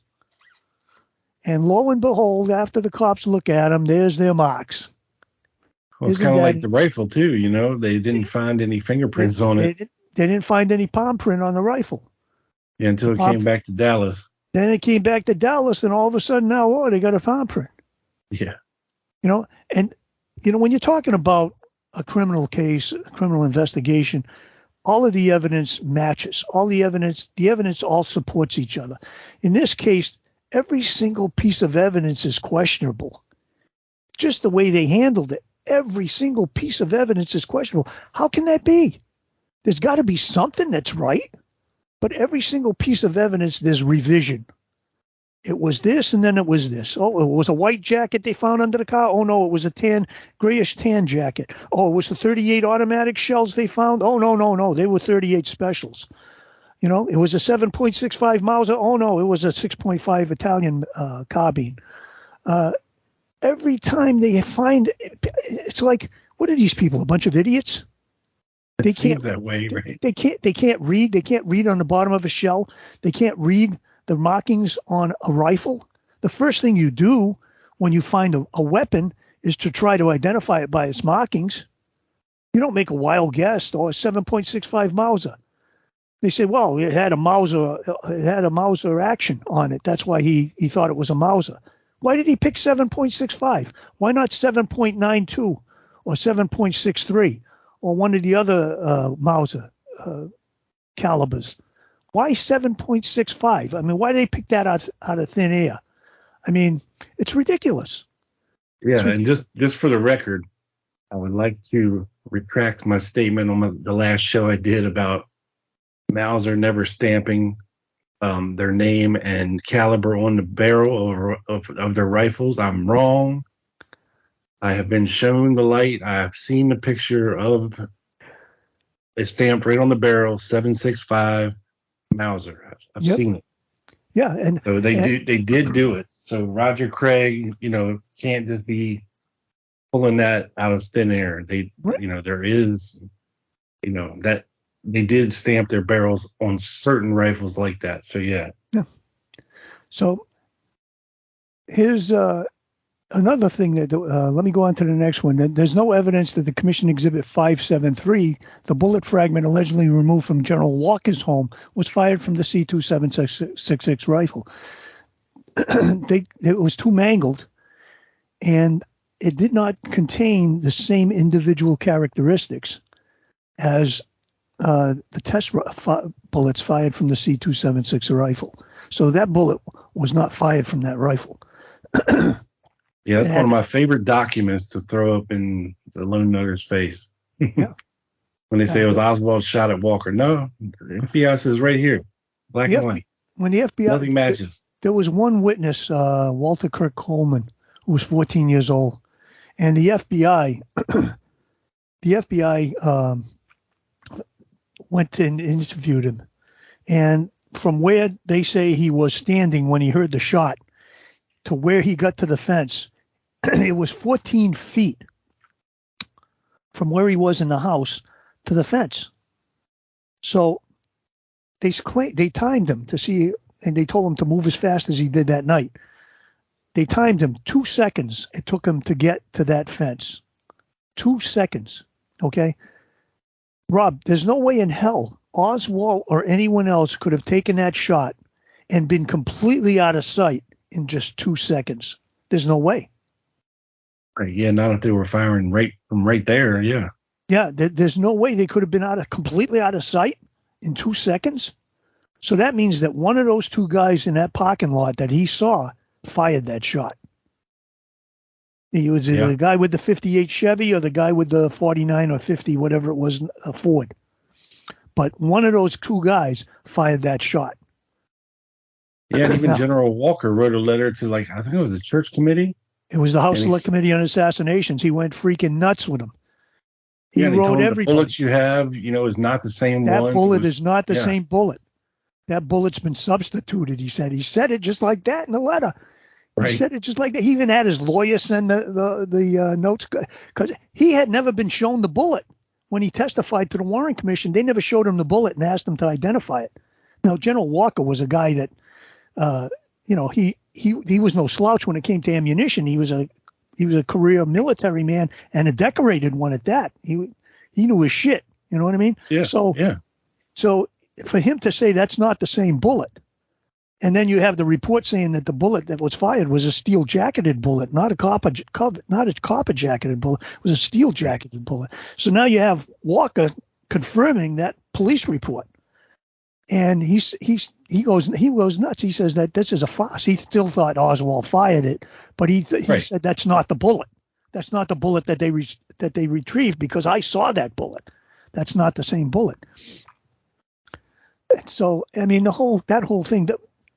And lo and behold, after the cops look at them, there's their marks. Well, it's kind of like the rifle, too. They didn't find any fingerprints on it. They didn't find any palm print on the rifle. Yeah, until it came back to Dallas. Then it came back to Dallas, and all of a sudden now, they got a palm print. Yeah. And when you're talking about a criminal case, a criminal investigation, all of the evidence matches. The evidence all supports each other. In this case, every single piece of evidence is questionable. Just the way they handled it, every single piece of evidence is questionable. How can that be? There's got to be something that's right. But every single piece of evidence, there's revision. It was this, and then it was this. Oh, it was a white jacket they found under the car. Oh, no, it was a grayish tan jacket. Oh, it was the 38 automatic shells they found. Oh, no. They were 38 specials. It was a 7.65 Mauser. Oh, no, it was a 6.5 Italian carbine. Every time they find, it's like, what are these people, a bunch of idiots? It seems that way, right? They can't read. They can't read on the bottom of a shell. They can't read the markings on a rifle. The first thing you do when you find a weapon is to try to identify it by its markings. You don't make a wild guess. Or a 7.65 Mauser. They say, well, it had a Mauser action on it. That's why he thought it was a Mauser. Why did he pick 7.65? Why not 7.92 or 7.63 or one of the other Mauser calibers? Why 7.65? I mean, why did they pick that out of thin air? I mean, it's ridiculous. Yeah, and just for the record, I would like to retract my statement on the last show I did about Mauser never stamping their name and caliber on the barrel of their rifles. I'm wrong. I have been shown the light. I have seen the picture of a stamp right on the barrel, 7.65 Mauser. I've seen it. Yeah, and so they did do it. So Roger Craig, can't just be pulling that out of thin air. There is, that they did stamp their barrels on certain rifles like that. So yeah. So here's another thing that let me go on to the next one. There's no evidence that the Commission Exhibit 573, the bullet fragment allegedly removed from General Walker's home, was fired from the C2766 rifle. It was too mangled, and it did not contain the same individual characteristics as the test bullets fired from the C276 rifle. So that bullet was not fired from that rifle. Yeah, that's one of my favorite documents to throw up in the lone nutter's face. Yeah. When they say it was Oswald shot at Walker. No, the FBI says right here, black and white. When the FBI, nothing matches. There was one witness, Walter Kirk Coleman, who was 14 years old, and the FBI, went and interviewed him, and from where they say he was standing when he heard the shot to where he got to the fence, it was 14 feet from where he was in the house to the fence. So they timed him to see, and they told him to move as fast as he did that night. They timed him 2 seconds. It took him to get to that fence. 2 seconds. Okay. Rob, there's no way in hell Oswald or anyone else could have taken that shot and been completely out of sight in just 2 seconds. There's no way. Right. Yeah. Not if they were firing right from right there. Yeah. Yeah. There's no way they could have been completely out of sight in 2 seconds. So that means that one of those two guys in that parking lot that he saw fired that shot. He was the guy with the 58 Chevy or the guy with the 49 or 50, whatever it was, a Ford. But one of those two guys fired that shot. Yeah, and even General Walker wrote a letter to, I think it was the church committee. It was the House Select Committee on Assassinations. He went freaking nuts with them. He wrote everybody. The bullets you have, is not the same one. That bullet is not the same bullet. That bullet's been substituted, he said. He said it just like that in the letter. He said it just like that. He even had his lawyer send the notes because he had never been shown the bullet. When he testified to the Warren Commission, they never showed him the bullet and asked him to identify it. Now, General Walker was a guy that, he was no slouch when it came to ammunition. He was a career military man and a decorated one at that. He knew his shit. You know what I mean? Yeah. So for him to say that's not the same bullet, and then you have the report saying that the bullet that was fired was a steel jacketed bullet, not a copper jacketed bullet. It was a steel jacketed bullet. So now you have Walker confirming that police report, and he goes nuts. He says that this is a farce. He still thought Oswald fired it, but he said that's not the bullet. That's not the bullet that they retrieved because I saw that bullet. That's not the same bullet. So I mean that whole thing.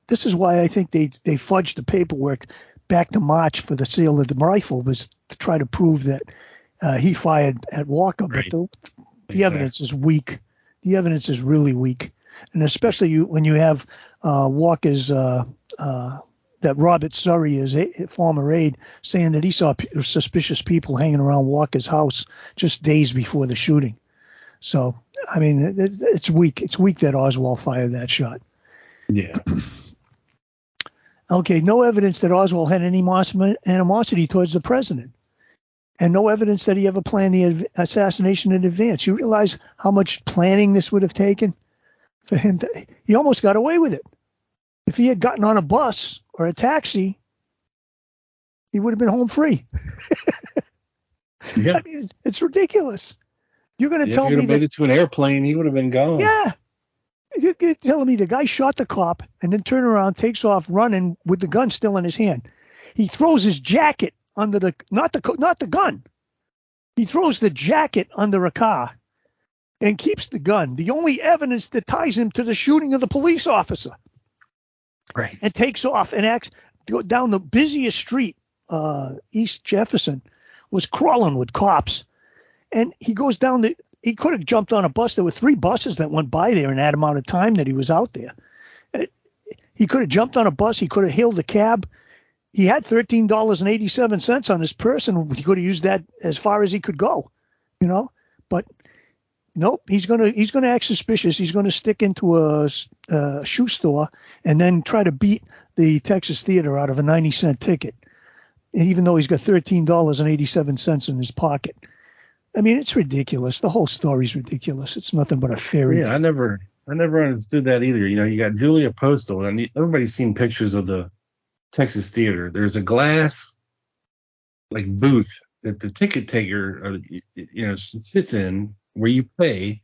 This is why I think they fudged the paperwork back to March for the sale of the rifle, was to try to prove that he fired at Walker. But the evidence is weak. The evidence is really weak, and especially when you have Walker's that Robert Surrey is a former aide saying that he saw suspicious people hanging around Walker's house just days before the shooting. So I mean, it's weak. It's weak that Oswald fired that shot. Yeah. Okay, no evidence that Oswald had any animosity towards the president, and no evidence that he ever planned the assassination in advance. You realize how much planning this would have taken for him to? He almost got away with it. If he had gotten on a bus or a taxi, he would have been home free. Yeah. I mean, it's ridiculous. You're going to tell me if he made it to an airplane, he would have been gone. Yeah. You're telling me the guy shot the cop and then turned around, takes off running with the gun still in his hand. He throws his jacket under not the gun. He throws the jacket under a car and keeps the gun. The only evidence that ties him to the shooting of the police officer. Right. And takes off and go down the busiest street, East Jefferson, was crawling with cops. And he goes down he could have jumped on a bus. There were 3 buses that went by there in that amount of time that he was out there. He could have jumped on a bus. He could have hailed a cab. He had $13.87 on his person. He could have used that as far as he could go, But nope, he's gonna act suspicious. He's gonna stick into a shoe store and then try to beat the Texas Theater out of a 90-cent ticket, even though he's got $13.87 in his pocket. I mean, it's ridiculous. The whole story's ridiculous. It's nothing but a fairy. Yeah, I never understood that either. You got Julia Postal, and everybody's seen pictures of the Texas Theater. There's a glass like booth that the ticket taker, sits in where you pay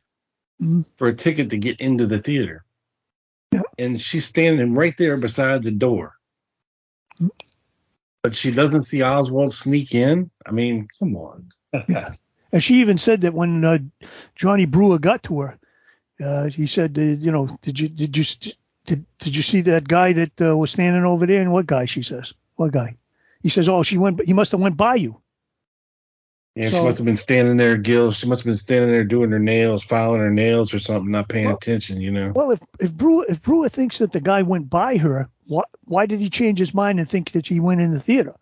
for a ticket to get into the theater. Yeah. And she's standing right there beside the door. But she doesn't see Oswald sneak in. I mean, come on. Yeah. And she even said that when Johnny Brewer got to her, he said, did you see that guy that was standing over there? And what guy? She says, what guy? He says, oh, he must have went by you. Yeah, she must have been standing there, Gil. She must have been standing there doing her nails, filing her nails or something, not paying attention, Well, if Brewer thinks that the guy went by her, why did he change his mind and think that she went in the theater?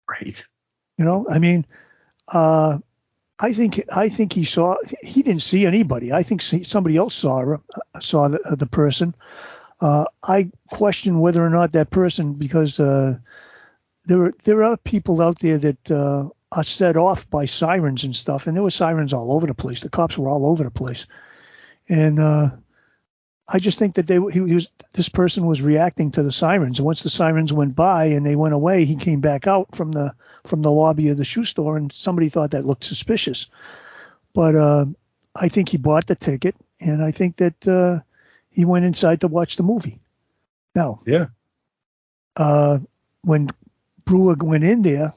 Right. I mean, I think he didn't see anybody. I think somebody else saw the person. I question whether or not that person, because there are people out there that are set off by sirens and stuff, and there were sirens all over the place. The cops were all over the place, and I just think that this person was reacting to the sirens. And once the sirens went by and they went away, he came back out from the lobby of the shoe store, and somebody thought that looked suspicious. But I think he bought the ticket, and I think that he went inside to watch the movie. Now, yeah, when Brewer went in there,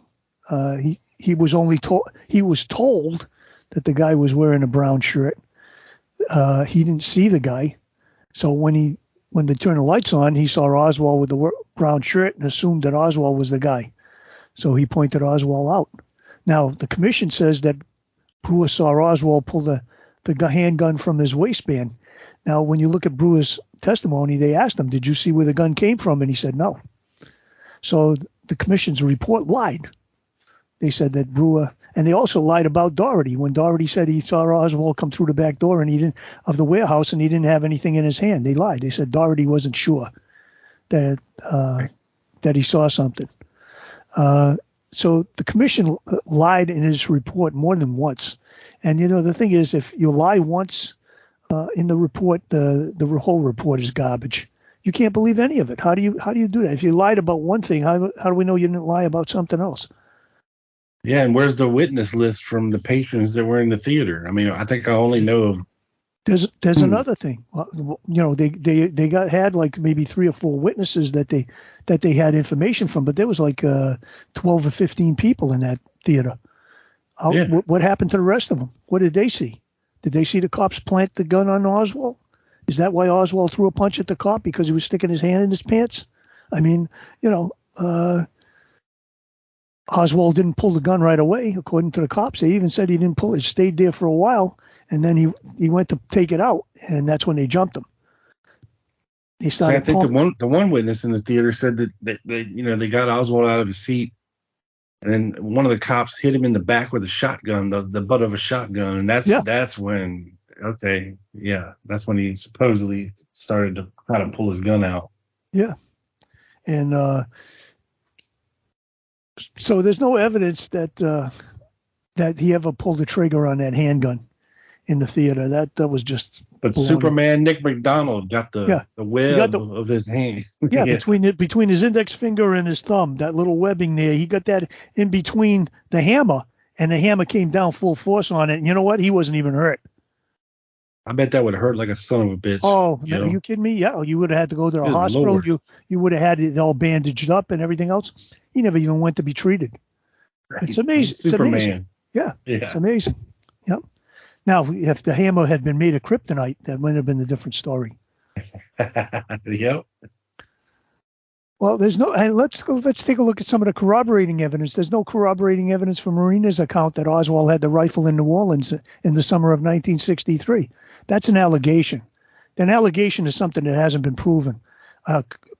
he was told that the guy was wearing a brown shirt. He didn't see the guy, so when they turned the lights on, he saw Oswald with the brown shirt and assumed that Oswald was the guy. So he pointed Oswald out. Now the commission says that Brewer saw Oswald pull the handgun from his waistband. Now, when you look at Brewer's testimony, they asked him, "Did you see where the gun came from?" And he said no. So the commission's report lied. They said that Brewer, and they also lied about Doherty. When Doherty said he saw Oswald come through the back door of the warehouse and he didn't have anything in his hand, they lied. They said Doherty wasn't sure that he saw something. So the commission lied in his report more than once. And the thing is, if you lie once in the report, the whole report is garbage. You can't believe any of it. How do you do that? If you lied about one thing, how do we know you didn't lie about something else? Yeah, and where's the witness list from the patrons that were in the theater? I mean, I think I only know of. There's another thing. They had like maybe 3 or 4 witnesses that they had information from, but there was like 12 or 15 people in that theater. What happened to the rest of them? What did they see? Did they see the cops plant the gun on Oswald? Is that why Oswald threw a punch at the cop, because he was sticking his hand in his pants? I mean, Oswald didn't pull the gun right away, according to the cops. They even said he didn't pull it, stayed there for a while, and then he went to take it out, and that's when they jumped him. They started. I think the one witness in the theater said that they got Oswald out of his seat, and then one of the cops hit him in the back with a shotgun, the butt of a shotgun, and that's when. Okay, yeah, that's when he supposedly started to try to pull his gun out. Yeah, and so there's no evidence that he ever pulled the trigger on that handgun in the theater. That was just. But baloney. Superman Nick McDonald got the web of his hand. Yeah, between his index finger and his thumb, that little webbing there, he got that in between the hammer, and the hammer came down full force on it. And you know what? He wasn't even hurt. I bet that would hurt like a son of a bitch. Oh, are you kidding me? Yeah, you would have had to go to the hospital. Lord. You would have had it all bandaged up and everything else. He never even went to be treated. Right. It's amazing. Superman. It's amazing. Yeah, it's amazing. Yep. Now, if the hammer had been made of kryptonite, that might have been a different story. Yep. Well, there's no. And let's take a look at some of the corroborating evidence. There's no corroborating evidence from Marina's account that Oswald had the rifle in New Orleans in the summer of 1963. That's an allegation. An allegation is something that hasn't been proven.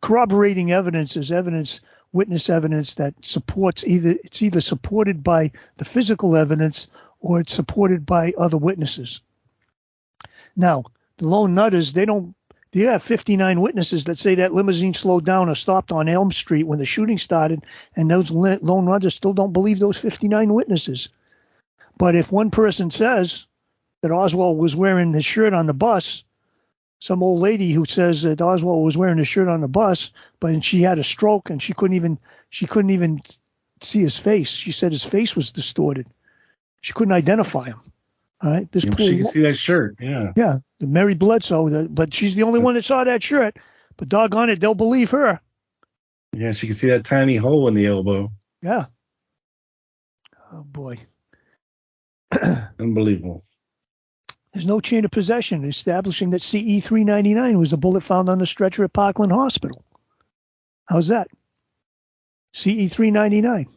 Corroborating evidence is witness evidence that supports it's either supported by the physical evidence or it's supported by other witnesses. Now, the lone nutters, they have 59 witnesses that say that limousine slowed down or stopped on Elm Street when the shooting started, and those lone nutters still don't believe those 59 witnesses. But if one person says that Oswald was wearing his shirt on the bus, some old lady who says that Oswald was wearing his shirt on the bus, but she had a stroke and she couldn't even see his face. She said his face was distorted. She couldn't identify him. All right, she can see that shirt. Yeah. Yeah, the Mary Bledsoe, but she's the only one that saw that shirt. But doggone it, they'll believe her. Yeah, she can see that tiny hole in the elbow. Yeah. Oh boy. Unbelievable. There's no chain of possession establishing that CE 399 was the bullet found on the stretcher at Parkland Hospital. How's that? CE 399.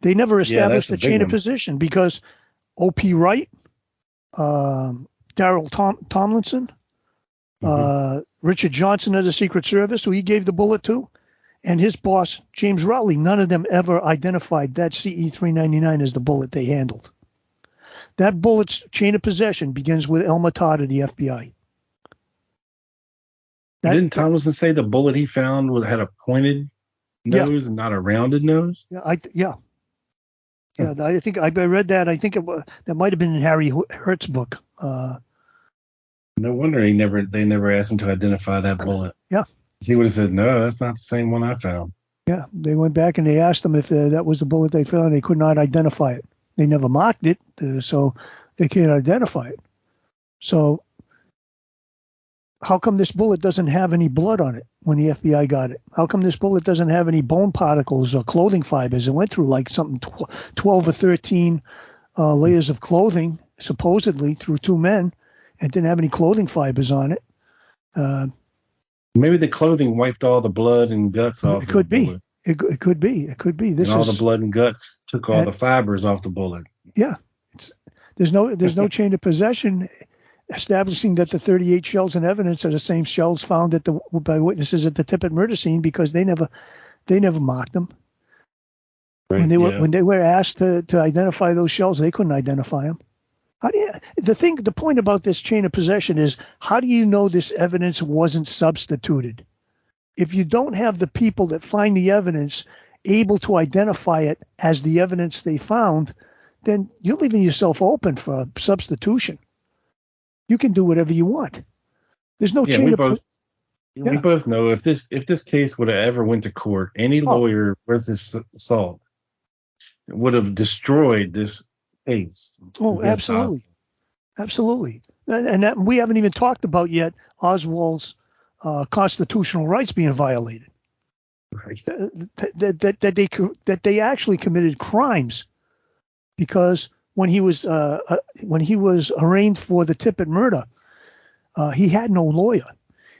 They never established a chain of possession because O.P. Wright, Darrell Tomlinson, Richard Johnson of the Secret Service, who he gave the bullet to, and his boss, James Rowley, none of them ever identified that CE 399 as the bullet they handled. That bullet's chain of possession begins with Elmer Todd of the FBI. Didn't Tomlinson say the bullet he found had a pointed nose and not a rounded nose? Yeah, I think I read that. I think that might have been in Harry Hurt's book. No wonder they never asked him to identify that bullet. Yeah. He would have said, no, that's not the same one I found. Yeah, they went back and they asked him if that was the bullet they found. They could not identify it. They never marked it, so they can't identify it. So how come this bullet doesn't have any blood on it when the FBI got it? How come this bullet doesn't have any bone particles or clothing fibers? It went through like something 12 or 13 layers of clothing, supposedly, through two men, and didn't have any clothing fibers on it. Maybe the clothing wiped all the blood and guts off. It could be. It could be. It could be. All the blood and guts took all the fibers off the bullet. Yeah. There's no chain of possession establishing that the 38 shells in evidence are the same shells found by witnesses at the Tippet murder scene, because they never marked them. Right, when they were asked to identify those shells, they couldn't identify them. The point about this chain of possession is, how do you know this evidence wasn't substituted? If you don't have the people that find the evidence able to identify it as the evidence they found, then you're leaving yourself open for substitution. You can do whatever you want. There's no chain of We both know if this case would have ever went to court, any lawyer worth his salt would have destroyed this case. Oh, absolutely. Absolutely. And that, we haven't even talked about yet Oswald's constitutional rights being violated. Right. That they actually committed crimes, because when he was arraigned for the Tippet murder, he had no lawyer.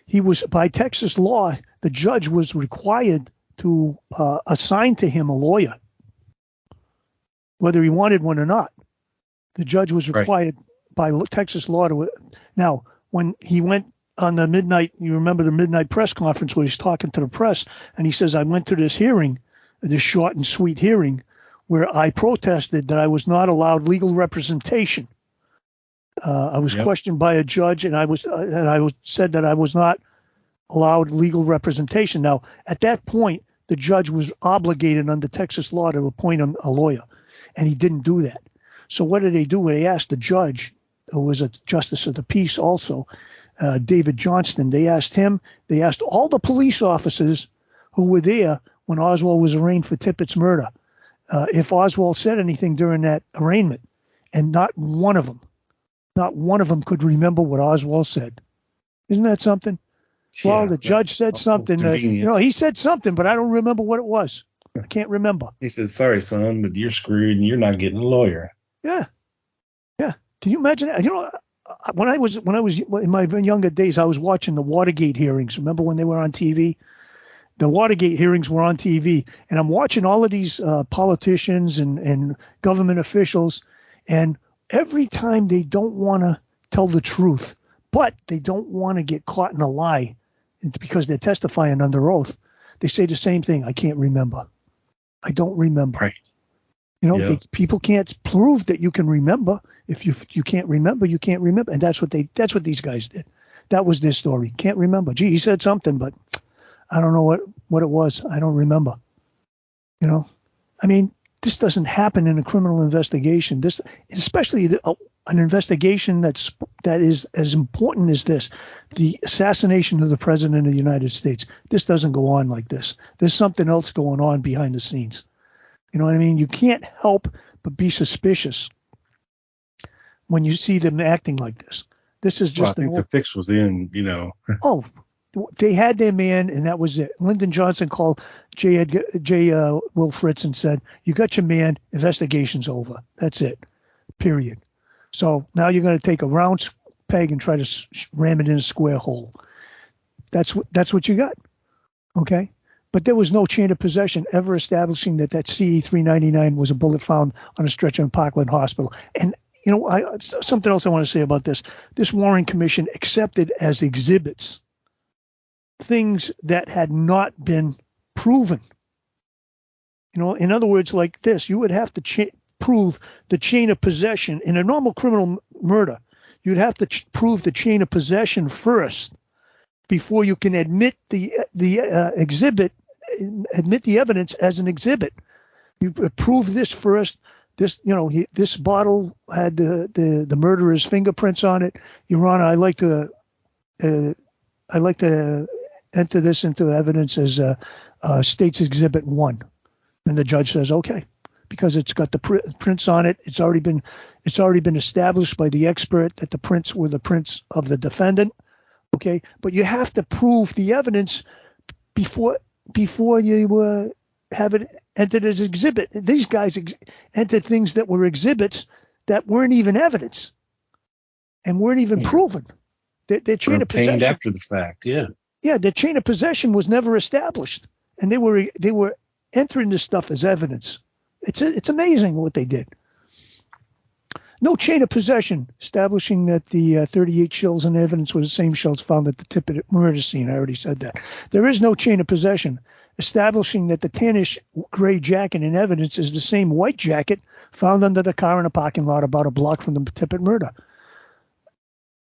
He was, by Texas law, the judge was required to assign to him a lawyer, whether he wanted one or not. The judge was required by Texas law to. Now, when he went on the midnight, you remember the midnight press conference where he's talking to the press, and he says, I went to this hearing, this short and sweet hearing, where I protested that I was not allowed legal representation. I was questioned by a judge, and I said that I was not allowed legal representation. Now, at that point, the judge was obligated under Texas law to appoint him a lawyer, and he didn't do that. So what did they do? They asked the judge, who was a justice of the peace also, David Johnston. They asked all the police officers who were there when Oswald was arraigned for Tippet's murder, if Oswald said anything during that arraignment, and not one of them could remember what Oswald said. Isn't that something? Yeah, well, the judge said something. He said something, but I don't remember what it was. I can't remember. He said, "Sorry, son, but you're screwed, and you're not getting a lawyer." Yeah. Can you imagine that? When I was in my younger days, I was watching the Watergate hearings. Remember when they were on TV? The Watergate hearings were on TV, and I'm watching all of these politicians and government officials, and every time they don't want to tell the truth, but they don't want to get caught in a lie, it's because they're testifying under oath, they say the same thing: I can't remember. I don't remember. Right. People can't prove that you can remember. If you can't remember, you can't remember, and that's what these guys did. That was their story. Can't remember. Gee, he said something, but I don't know what it was. I don't remember. I mean, this doesn't happen in a criminal investigation. This, especially an investigation that is as important as this, the assassination of the president of the United States. This doesn't go on like this. There's something else going on behind the scenes. You know what I mean? You can't help but be suspicious when you see them acting like this. This is just I think the fix was in, Oh, they had their man, and that was it. Lyndon Johnson called J. Will Fritz and said, "You got your man. Investigation's over. That's it. Period." So now you're going to take a round peg and try to ram it in a square hole. That's what you got. Okay. But there was no chain of possession ever establishing that CE-399 was a bullet found on a stretcher in Parkland Hospital. And, something else I want to say about this. This Warren Commission accepted as exhibits things that had not been proven. In other words, like this, you would have to prove the chain of possession. In a normal criminal murder, you'd have to prove the chain of possession first before you can admit the evidence as an exhibit. You prove this first. This bottle had the murderer's fingerprints on it. Your Honor, I'd like to enter this into evidence as State's Exhibit 1. And the judge says, okay, because it's got the prints on it. It's already been established by the expert that the prints were the prints of the defendant. Okay, but you have to prove the evidence before you have it entered as exhibit. These guys entered things that were exhibits that weren't even evidence and weren't even proven. Their chain of possession after the fact, yeah. Yeah, their chain of possession was never established, and they were entering this stuff as evidence. It's amazing what they did. No chain of possession establishing that the 38 shells in evidence were the same shells found at the Tippet murder scene. I already said that. There is no chain of possession establishing that the tannish gray jacket in evidence is the same white jacket found under the car in a parking lot about a block from the Tippet murder.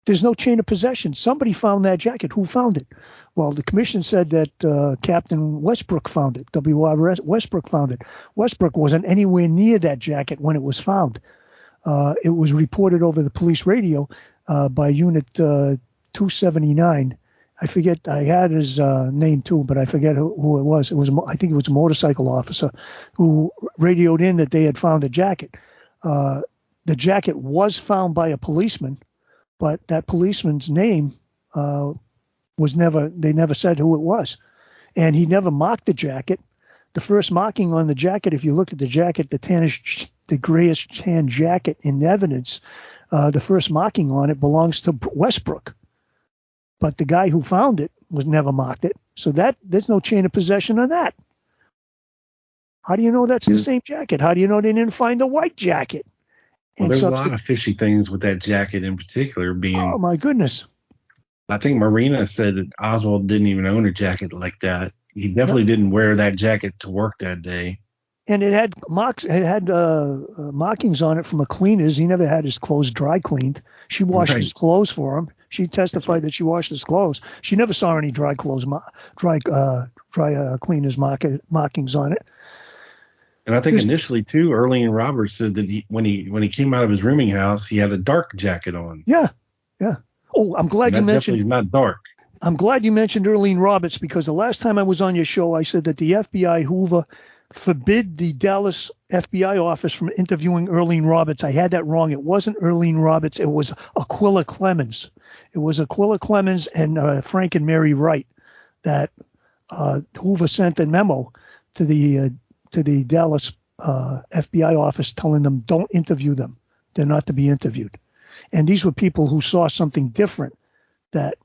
There's no chain of possession. Somebody found that jacket. Who found it? Well, the commission said that Captain Westbrook found it. W.R. Westbrook found it. Westbrook wasn't anywhere near that jacket when it was found. It was reported over the police radio by Unit 279. I forget. I had his name too, but I forget who it was. I think it was a motorcycle officer who radioed in that they had found a jacket. The jacket was found by a policeman, but that policeman's name was never. They never said who it was, and he never marked the jacket. The first marking on the jacket, if you look at the jacket, the grayish tan jacket in evidence, the first marking on it belongs to Westbrook. But the guy who found it was never marked it. So there's no chain of possession on that. How do you know that's the same jacket? How do you know they didn't find the white jacket? Well, there's a lot of fishy things with that jacket in particular being. Oh, my goodness. I think Marina said that Oswald didn't even own a jacket like that. He definitely didn't wear that jacket to work that day. And it had markings on it from the cleaners. He never had his clothes dry cleaned. She washed his clothes for him. She testified that she washed his clothes. She never saw any dry cleaners markings on it. And I think initially too, Earlene Roberts said that when he came out of his rooming house, he had a dark jacket on. Yeah. Oh, I'm glad you mentioned. Definitely not dark. I'm glad you mentioned Earlene Roberts, because the last time I was on your show, I said that the FBI Hoover forbid the Dallas FBI office from interviewing Earlene Roberts. I had that wrong. It wasn't Earlene Roberts. It was Aquila Clemens. It was Aquila Clemens and Frank and Mary Wright that Hoover sent a memo to the Dallas FBI office telling them don't interview them. They're not to be interviewed. And these were people who saw something different that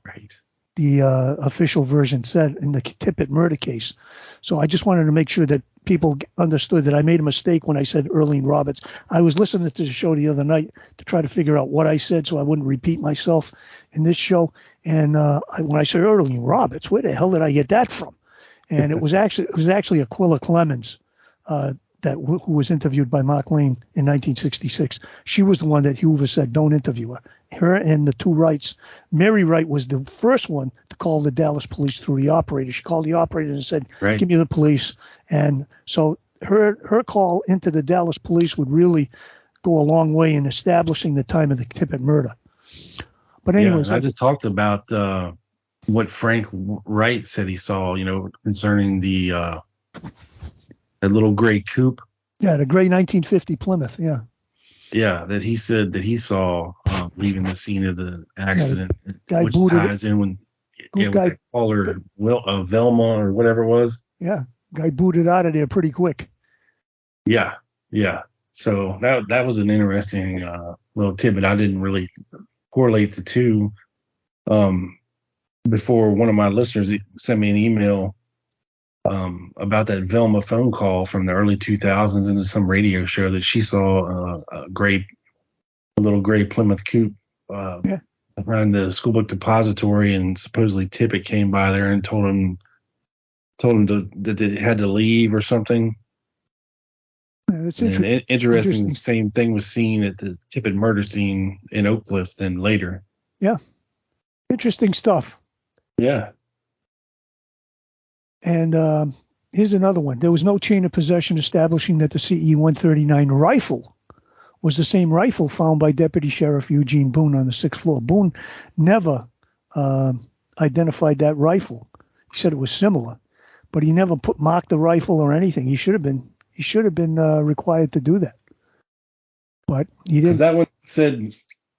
the official version said in the Tippet murder case. So I just wanted to make sure that people understood that I made a mistake when I said Earlene Roberts. I was listening to the show the other night to try to figure out what I said so I wouldn't repeat myself in this show. And when I said Earlene Roberts, where the hell did I get that from? And it was actually Aquila Clemens who was interviewed by Mark Lane in 1966. She was the one that Hoover said don't interview her. Her and the two Wrights. Mary Wright was the first one to call the Dallas police through the operator. She called the operator and said, give me the police. And so her call into the Dallas police would really go a long way in establishing the time of the Tippet murder. But anyways, I just talked about what Frank Wright said he saw, concerning the that little gray coupe Yeah, the gray 1950 Plymouth. Yeah. Yeah, that he said that he saw leaving the scene of the accident, Guy which booted it. ties in with with Guy, that caller Velma or whatever it was. yeah, guy booted out of there pretty quick. Yeah, yeah. So that was an interesting little tidbit. I didn't really correlate the two. Before one of my listeners sent me an email about that Velma phone call from the early 2000s into some radio show that she saw a little gray Plymouth coupe Yeah. behind the school book depository, and supposedly Tippet came by there and told him that they had to leave or something. Yeah, that's Interesting. Same thing was seen at the Tippet murder scene in Oak Cliff then later. Yeah. Interesting stuff. Yeah. And here's another one. There was no chain of possession establishing that the CE-139 rifle was the same rifle found by Deputy Sheriff Eugene Boone on the 6th floor. Boone never identified that rifle. He said it was similar, but he never marked the rifle or anything. He should have been required to do that, but he didn't. Because that one said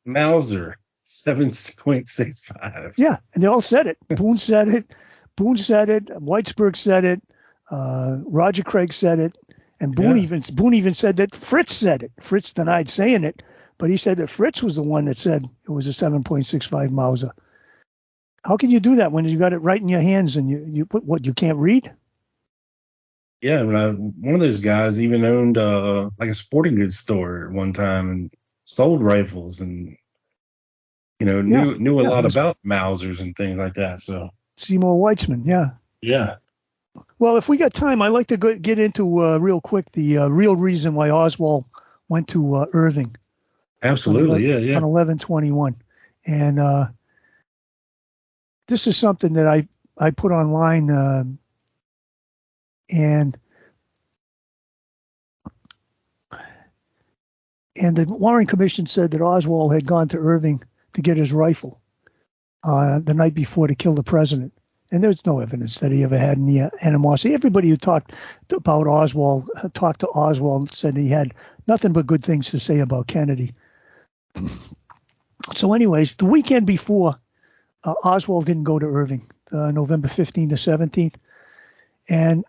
Mauser 7.65. Yeah, and they all said it. Boone said it. Whitesburg said it. Roger Craig said it. And Boone even said that Fritz said it. Fritz denied saying it, but he said that Fritz was the one that said it was a 7.65 Mauser. How can you do that when you got it right in your hands and you put what, you can't read? Yeah, one of those guys even owned like a sporting goods store at one time and sold rifles and knew a lot about Mausers and things like that. So Seymour Weitzman, yeah. Yeah. Well, if we got time, I'd like to get into real quick the real reason why Oswald went to Irving. Absolutely, on 11/21, and this is something that I put online, and the Warren Commission said that Oswald had gone to Irving to get his rifle the night before to kill the president. And there's no evidence that he ever had any animosity. Everybody who talked to Oswald said he had nothing but good things to say about Kennedy. So anyways, the weekend before, Oswald didn't go to Irving, November 15th to 17th. And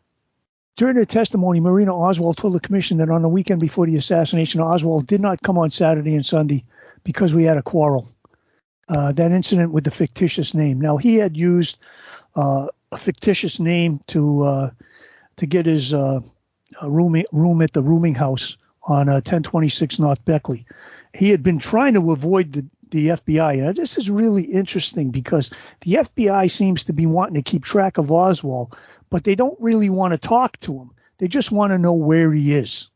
during her testimony, Marina Oswald told the commission that on the weekend before the assassination, Oswald did not come on Saturday and Sunday because we had a quarrel. That incident with the fictitious name. Now, he had used a fictitious name to get his room at the rooming house on 1026 North Beckley. He had been trying to avoid the FBI. Now, this is really interesting because the FBI seems to be wanting to keep track of Oswald, but they don't really want to talk to him. They just want to know where he is.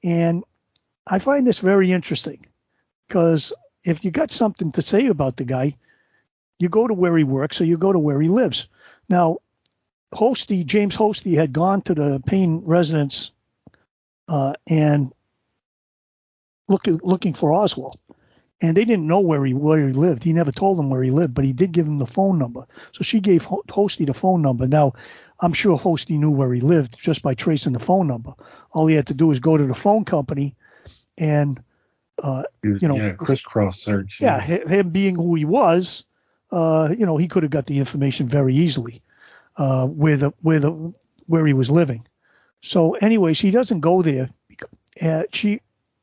And I find this very interesting because if you got something to say about the guy, you go to where he works or you go to where he lives. Now, James Hosty had gone to the Payne residence and looking for Oswald. And they didn't know where he lived. He never told them where he lived, but he did give them the phone number. So she gave Hosty the phone number. Now, I'm sure Hosty knew where he lived just by tracing the phone number. All he had to do was go to the phone company and, crisscross search. Yeah, him being who he was, he could have got the information very easily where he was living. So anyways, he doesn't go there.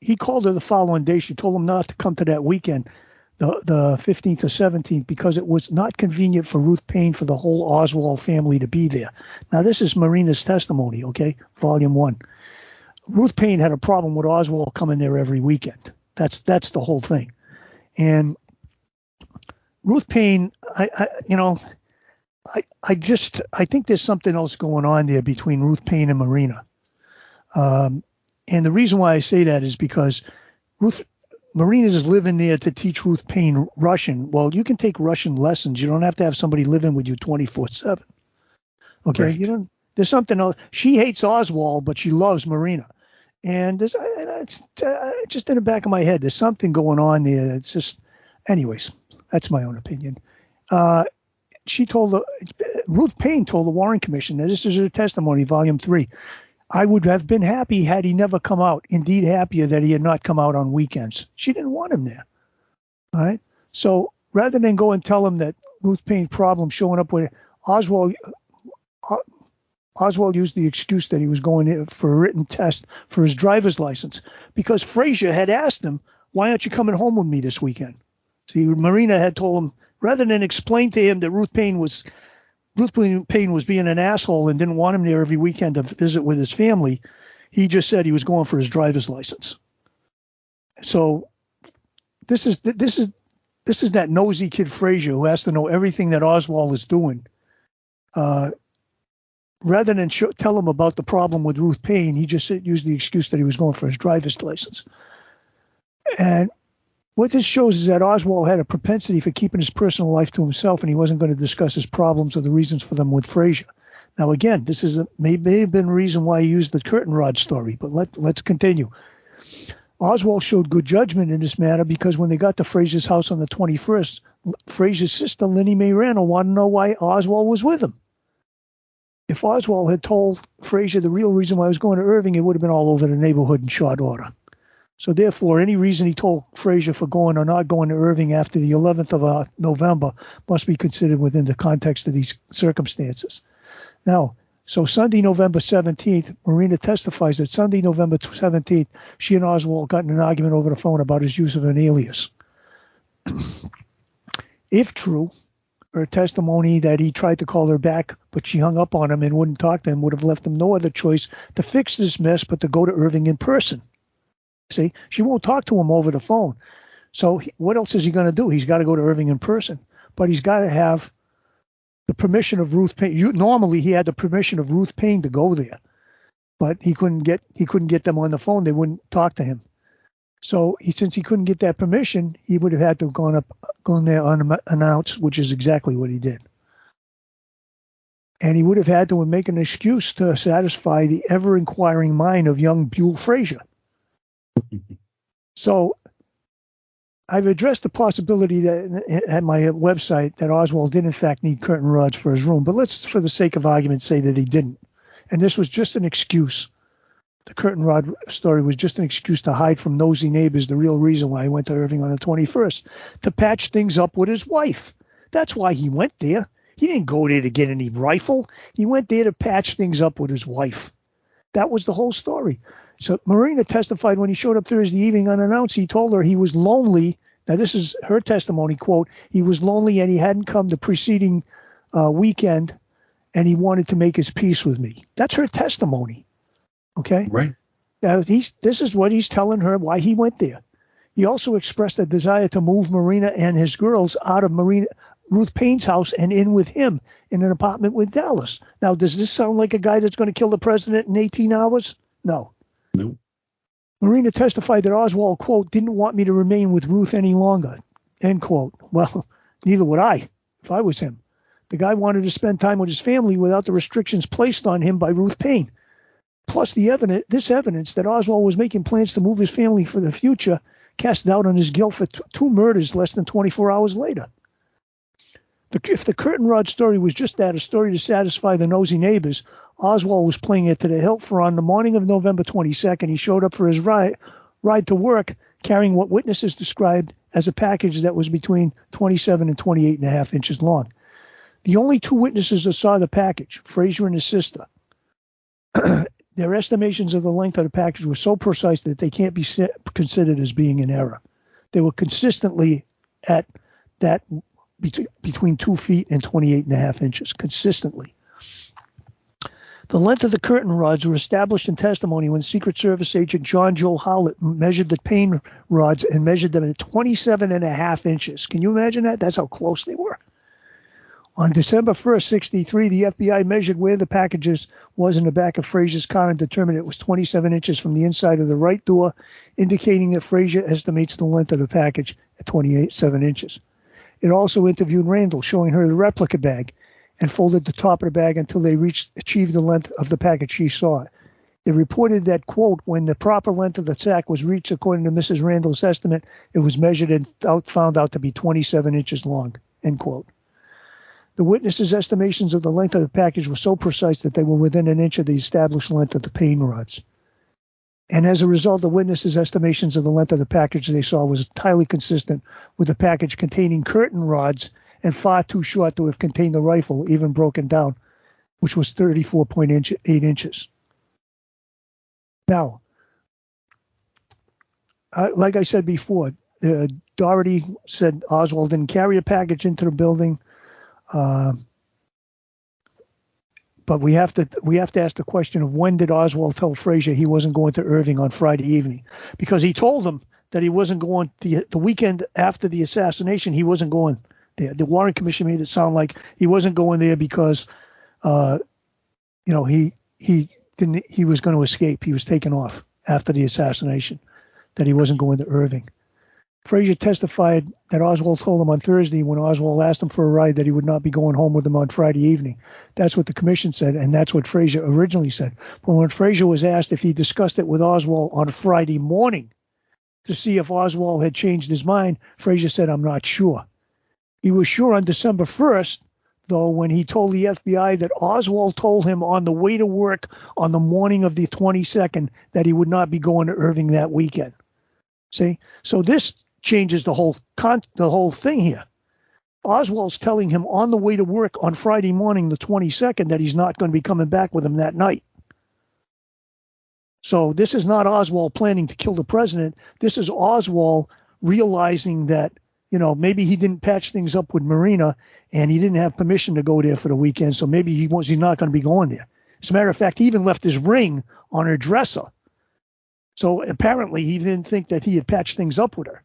He called her the following day. She told him not to come to that weekend, the 15th or 17th, because it was not convenient for Ruth Payne for the whole Oswald family to be there. Now, this is Marina's testimony, okay, Volume 1. Ruth Payne had a problem with Oswald coming there every weekend. That's the whole thing. And Ruth Payne, I think there's something else going on there between Ruth Payne and Marina. And the reason why I say that is because Marina is living there to teach Ruth Payne Russian. Well, you can take Russian lessons. You don't have to have somebody living with you 24/7. Okay, right. There's something else. She hates Oswald, but she loves Marina. And it's just in the back of my head. There's something going on there. It's just, anyways, that's my own opinion. Ruth Payne told the Warren Commission, and this is her testimony, Volume 3. I would have been happy had he never come out. Indeed, happier that he had not come out on weekends. She didn't want him there. All right. So rather than go and tell him that Ruth Payne's problem showing up with Oswald used the excuse that he was going in for a written test for his driver's license because Frazier had asked him, "Why aren't you coming home with me this weekend?" See, Marina had told him, rather than explain to him that Ruth Payne was being an asshole and didn't want him there every weekend to visit with his family, he just said he was going for his driver's license. So this is that nosy kid Frazier who has to know everything that Oswald is doing. Rather than tell him about the problem with Ruth Payne, he just used the excuse that he was going for his driver's license. And what this shows is that Oswald had a propensity for keeping his personal life to himself, and he wasn't going to discuss his problems or the reasons for them with Frazier. Now, again, this is may have been a reason why he used the curtain rod story, but let's continue. Oswald showed good judgment in this matter because when they got to Frazier's house on the 21st, Frazier's sister, Linnie Mae Randall, wanted to know why Oswald was with him. If Oswald had told Frazier the real reason why he was going to Irving, it would have been all over the neighborhood in short order. So therefore, any reason he told Frazier for going or not going to Irving after the 11th of November must be considered within the context of these circumstances. Now, so Sunday, November 17th, Marina testifies that Sunday, November 17th, she and Oswald got in an argument over the phone about his use of an alias. If true, her testimony that he tried to call her back, but she hung up on him and wouldn't talk to him would have left him no other choice to fix this mess but to go to Irving in person. See, she won't talk to him over the phone. So what else is he going to do? He's got to go to Irving in person, but he's got to have the permission of Ruth Payne. Normally, he had the permission of Ruth Payne to go there, but he couldn't get them on the phone. They wouldn't talk to him. So since he couldn't get that permission, he would have had to have gone there unannounced, which is exactly what he did. And he would have had to make an excuse to satisfy the ever-inquiring mind of young Buell Frazier. So I've addressed the possibility that at my website that Oswald did in fact need curtain rods for his room, but let's, for the sake of argument, say that he didn't. And this was just an excuse. The curtain rod story was just an excuse to hide from nosy neighbors the real reason why he went to Irving on the 21st, to patch things up with his wife. That's why he went there. He didn't go there to get any rifle. He went there to patch things up with his wife. That was the whole story. So Marina testified when he showed up Thursday evening unannounced, he told her he was lonely. Now, this is her testimony, quote, he was lonely and he hadn't come the preceding weekend and he wanted to make his peace with me. That's her testimony. Okay? Right. Now, this is what he's telling her why he went there. He also expressed a desire to move Marina and his girls out of Ruth Payne's house and in with him in an apartment with Dallas. Now, does this sound like a guy that's going to kill the president in 18 hours? No. No. Marina testified that Oswald, quote, didn't want me to remain with Ruth any longer, end quote. Well, neither would I if I was him. The guy wanted to spend time with his family without the restrictions placed on him by Ruth Payne. Plus, this evidence that Oswald was making plans to move his family for the future cast doubt on his guilt for two murders less than 24 hours later. If the curtain rod story was just that, a story to satisfy the nosy neighbors, Oswald was playing it to the hilt, for on the morning of November 22nd, he showed up for his ride to work carrying what witnesses described as a package that was between 27 and 28 and a half inches long. The only two witnesses that saw the package, Frazier and his sister, their estimations of the length of the package were so precise that they can't be considered as being in error. They were consistently at that between 2 feet and 28 and a half inches, consistently. The length of the curtain rods were established in testimony when Secret Service agent John Joe Howlett measured the Payne rods and measured them at 27 and a half inches. Can you imagine that? That's how close they were. On December 1st, 1963, the FBI measured where the packages was in the back of Frazier's car and determined it was 27 inches from the inside of the right door, indicating that Frazier estimates the length of the package at 27 inches. It also interviewed Randall, showing her the replica bag, and folded the top of the bag until they achieved the length of the package she saw. It reported that, quote, when the proper length of the sack was reached, according to Mrs. Randall's estimate, it was measured and found out to be 27 inches long, end quote. The witnesses' estimations of the length of the package were so precise that they were within an inch of the established length of the pain rods. And as a result, the witnesses' estimations of the length of the package they saw was entirely consistent with the package containing curtain rods and far too short to have contained the rifle, even broken down, which was 34.8 inches. Now, like I said before, Doherty said Oswald didn't carry a package into the building. But we have to ask the question of when did Oswald tell Frazier he wasn't going to Irving on Friday evening? Because he told him that he wasn't going the weekend after the assassination. He wasn't going there. The Warren Commission made it sound like he wasn't going there because, he was going to escape. He was taken off after the assassination. That he wasn't going to Irving. Frazier testified that Oswald told him on Thursday when Oswald asked him for a ride that he would not be going home with him on Friday evening. That's what the commission said, and that's what Frazier originally said. But when Frazier was asked if he discussed it with Oswald on Friday morning to see if Oswald had changed his mind, Frazier said, "I'm not sure." He was sure on December 1st, though, when he told the FBI that Oswald told him on the way to work on the morning of the 22nd that he would not be going to Irving that weekend. See? So this changes the whole thing here. Oswald's telling him on the way to work on Friday morning, the 22nd, that he's not going to be coming back with him that night. So this is not Oswald planning to kill the president. This is Oswald realizing that, maybe he didn't patch things up with Marina and he didn't have permission to go there for the weekend. So maybe he's not going to be going there. As a matter of fact, he even left his ring on her dresser. So apparently he didn't think that he had patched things up with her.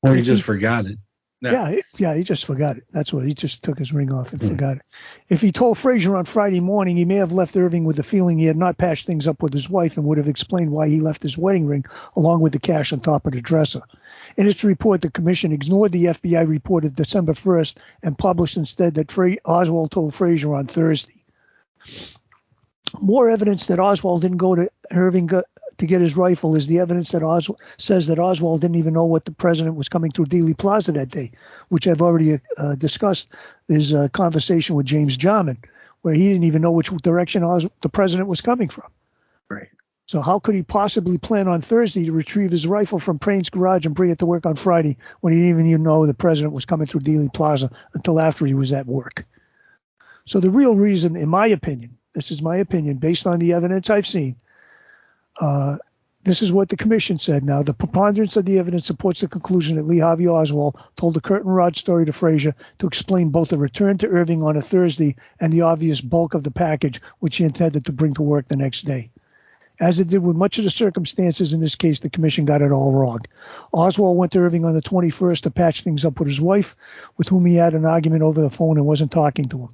Or he just forgot it. No. Yeah, he just forgot it. That's what he just took his ring off and forgot it. If he told Frazier on Friday morning, he may have left Irving with the feeling he had not patched things up with his wife and would have explained why he left his wedding ring along with the cash on top of the dresser. In its report, the commission ignored the FBI report of December 1st and published instead that Oswald told Frazier on Thursday. More evidence that Oswald didn't go to Irving to get his rifle is the evidence that says that Oswald didn't even know what the president was coming through Dealey Plaza that day, which I've already discussed. There's a conversation with James Jarman where he didn't even know which direction the president was coming from. Right. So how could he possibly plan on Thursday to retrieve his rifle from Prain's garage and bring it to work on Friday when he didn't even know the president was coming through Dealey Plaza until after he was at work? So the real reason, in my opinion, this is my opinion based on the evidence I've seen, this is what the commission said. Now, the preponderance of the evidence supports the conclusion that Lee Harvey Oswald told the curtain rod story to Frazier to explain both the return to Irving on a Thursday and the obvious bulk of the package, which he intended to bring to work the next day. As it did with much of the circumstances in this case, the commission got it all wrong. Oswald went to Irving on the 21st to patch things up with his wife, with whom he had an argument over the phone and wasn't talking to him.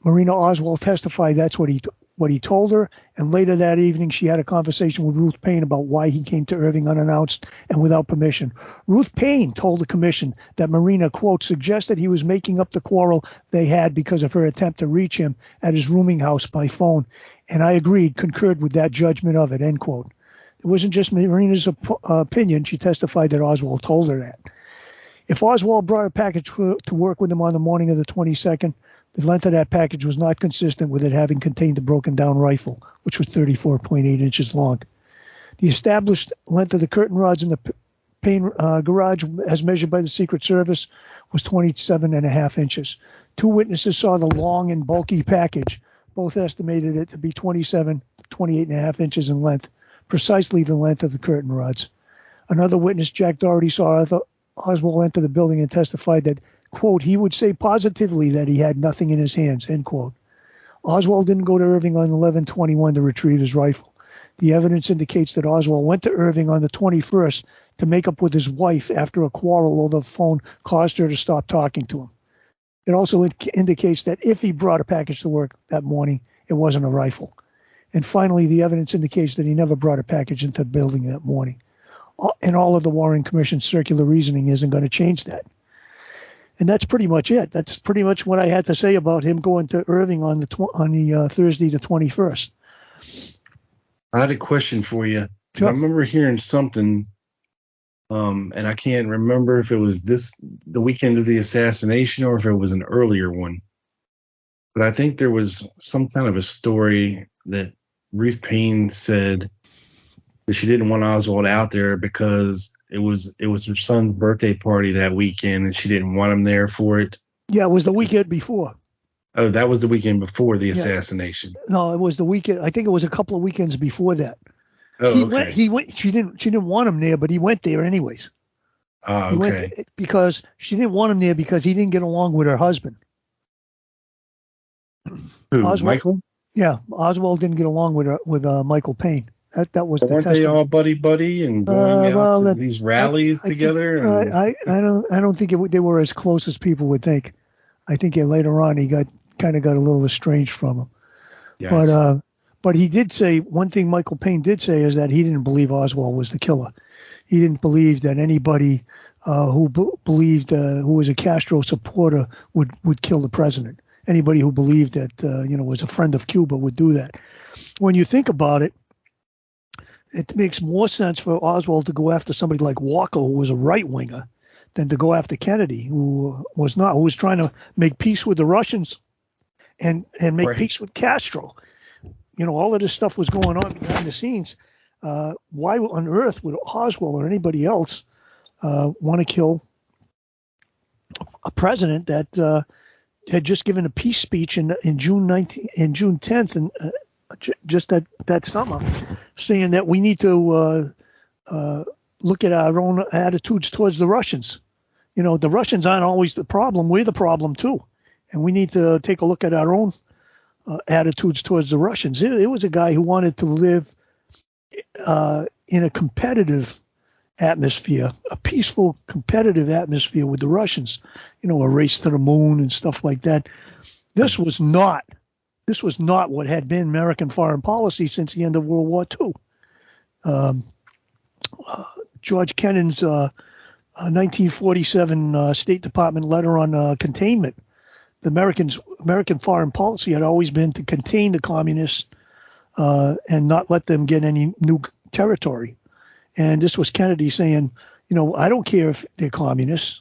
Marina Oswald testified that's what he told her, and later that evening she had a conversation with Ruth Payne about why he came to Irving unannounced and without permission. Ruth Payne told the commission that Marina, quote, suggested he was making up the quarrel they had because of her attempt to reach him at his rooming house by phone, and I concurred with that judgment of it, end quote. It wasn't just Marina's opinion. She testified that Oswald told her that. If Oswald brought a package to work with him on the morning of the 22nd, the length of that package was not consistent with it having contained the broken down rifle, which was 34.8 inches long. The established length of the curtain rods in the Payne garage, as measured by the Secret Service, was 27.5 inches. Two witnesses saw the long and bulky package. Both estimated it to be 27 to 28.5 inches in length, precisely the length of the curtain rods. Another witness, Jack Doherty, saw Oswald enter the building and testified that, quote, he would say positively that he had nothing in his hands, end quote. Oswald didn't go to Irving on 11/21 to retrieve his rifle. The evidence indicates that Oswald went to Irving on the 21st to make up with his wife after a quarrel over the phone caused her to stop talking to him. It also indicates that if he brought a package to work that morning, it wasn't a rifle. And finally, the evidence indicates that he never brought a package into the building that morning. And all of the Warren Commission's circular reasoning isn't going to change that. And that's pretty much it. That's pretty much what I had to say about him going to Irving on the Thursday the 21st. I had a question for you. Sure. I remember hearing something And I can't remember if it was the weekend of the assassination or if it was an earlier one. But I think there was some kind of a story that Ruth Payne said that she didn't want Oswald out there because it was her son's birthday party that weekend and she didn't want him there for it. Yeah, it was the weekend before. Oh, that was the weekend before the assassination. No, it was the weekend. I think it was a couple of weekends before that. Oh, okay. He went. She didn't want him there, but he went there anyways. Okay. He went because she didn't want him there because he didn't get along with her husband. Who, Oswald, Michael? Yeah, Oswald didn't get along with Michael Payne. That was the weren't testimony. they all buddy and going out to these rallies together? I don't think they were as close as people would think. I think later on he got a little estranged from him. Yes. But he did say one thing. Michael Payne did say is that he didn't believe Oswald was the killer. He didn't believe that anybody who believed who was a Castro supporter would kill the president. Anybody who believed that was a friend of Cuba would do that. When you think about it, it makes more sense for Oswald to go after somebody like Walker, who was a right winger, than to go after Kennedy, who was not, who was trying to make peace with the Russians and make peace with Castro. All of this stuff was going on behind the scenes. Why on earth would Oswald or anybody else want to kill a president that had just given a peace speech in June 10th and just that summer, saying that we need to look at our own attitudes towards the Russians. The Russians aren't always the problem; we're the problem too, and we need to take a look at our own attitudes towards the Russians. It was a guy who wanted to live in a competitive atmosphere, a peaceful, competitive atmosphere with the Russians. A race to the moon and stuff like that. This was not what had been American foreign policy since the end of World War II. George Kennan's 1947 State Department letter on containment. The American foreign policy had always been to contain the communists and not let them get any new territory. And this was Kennedy saying, I don't care if they're communists.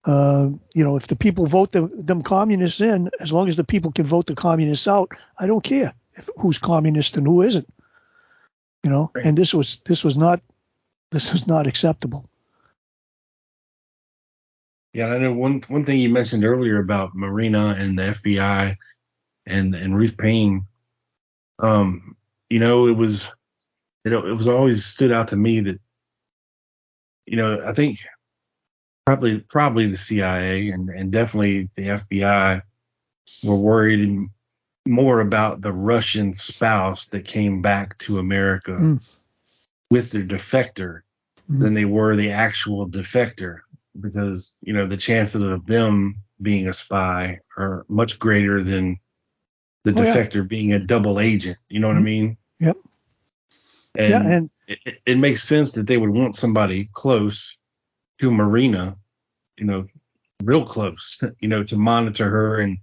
If the people vote them communists in, as long as the people can vote the communists out, I don't care who's communist and who isn't. Right. And this was not acceptable. Yeah, I know one thing you mentioned earlier about Marina and the FBI and Ruth Payne. It was always stood out to me that, I think probably the CIA and definitely the FBI were worried more about the Russian spouse that came back to America with their defector than they were the actual defector, because, the chances of them being a spy are much greater than the defector being a double agent. You know what I mean? Yep. And it makes sense that they would want somebody close to Marina, real close, to monitor her and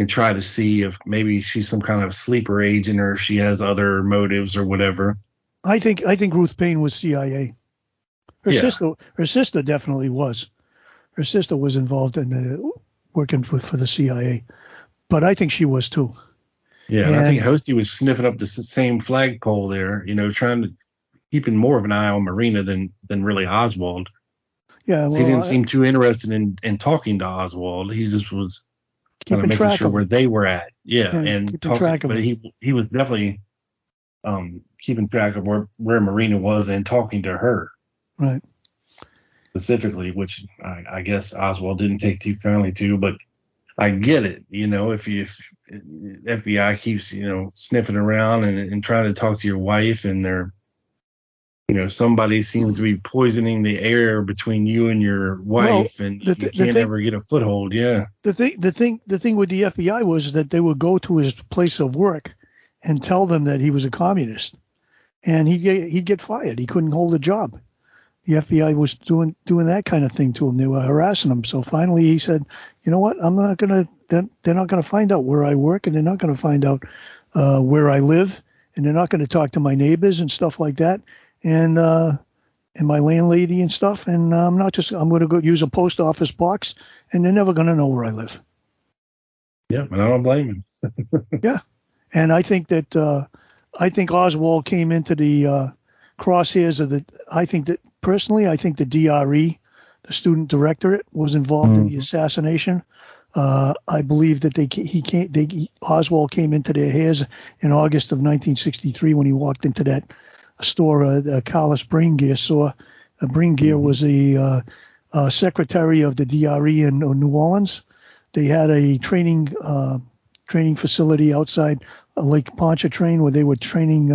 try to see if maybe she's some kind of sleeper agent or if she has other motives or whatever. I think Ruth Payne was CIA. Her sister definitely was. Her sister was involved in working for the CIA, but I think she was too. Yeah, and I think Hosty was sniffing up the same flagpole there, trying to keeping more of an eye on Marina than really Oswald. Yeah, well, he didn't seem too interested in talking to Oswald. He just was kind of making sure where they were at. Yeah, and talking, but he was definitely keeping track of where Marina was and talking to her. Right. Specifically, which I guess Oswald didn't take too kindly to, but I get it. If FBI keeps, sniffing around and trying to talk to your wife and they're, somebody seems to be poisoning the air between you and your wife, and you can't ever get a foothold. Yeah. The thing with the FBI was that they would go to his place of work and tell them that he was a communist, and he'd get fired. He couldn't hold a job. The FBI was doing that kind of thing to him. They were harassing him. So finally he said, you know what? They're not going to find out where I work, and they're not going to find out where I live, and they're not going to talk to my neighbors and stuff like that. And and my landlady and stuff, and I'm going to go use a post office box, and they're never going to know where I live. Yeah, and I don't blame him. Yeah, and I think that Oswald came into the crosshairs of the. I think that the DRE, the student directorate, was involved in the assassination. I believe that Oswald came into their hairs in August of 1963 when he walked into that store, Carlos Brain Gear store. Brain Gear was the secretary of the DRE in New Orleans. They had a training facility outside Lake Pontchartrain where they were training,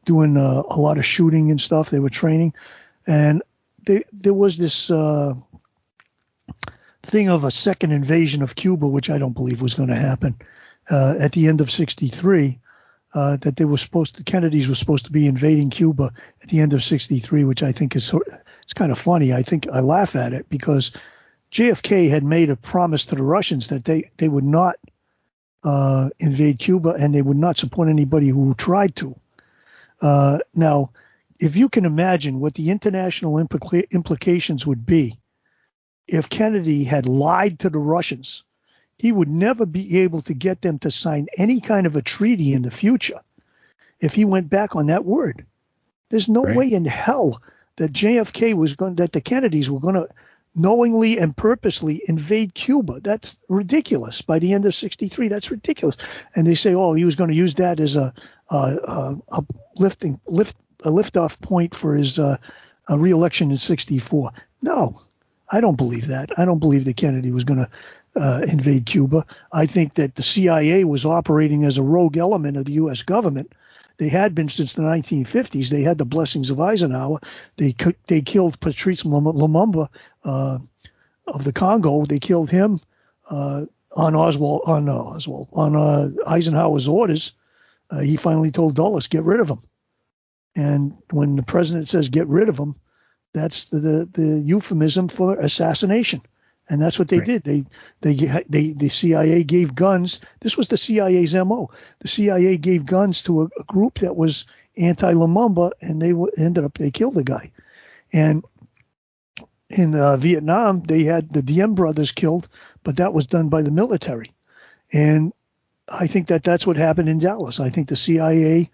doing a lot of shooting and stuff. They were training, and there was this thing of a second invasion of Cuba, which I don't believe was going to happen at the end of '63. That the Kennedys were supposed to be invading Cuba at the end of '63, which I think it's kind of funny. I laugh at it because JFK had made a promise to the Russians that they would not invade Cuba and they would not support anybody who tried to. Now, if you can imagine what the international implications would be if Kennedy had lied to the Russians, he would never be able to get them to sign any kind of a treaty in the future if he went back on that word. There's no way in hell that that the Kennedys were going to knowingly and purposely invade Cuba. That's ridiculous. By the end of '63, that's ridiculous. And they say, he was going to use that as a liftoff point for his re-election in '64. No, I don't believe that. I don't believe that Kennedy was going to invade Cuba. I think that the CIA was operating as a rogue element of the U.S. government. They had been since the 1950s. They had the blessings of Eisenhower. They killed Patrice Lumumba of the Congo. They killed him on Eisenhower's orders. He finally told Dulles, get rid of him. And when the president says get rid of him, that's the euphemism for assassination. And that's what they did. The CIA gave guns. This was the CIA's MO. The CIA gave guns to a group that was anti-Lumumba, and they killed the guy. And in Vietnam, they had the Diem brothers killed, but that was done by the military. And I think that that's what happened in Dallas. I think the CIA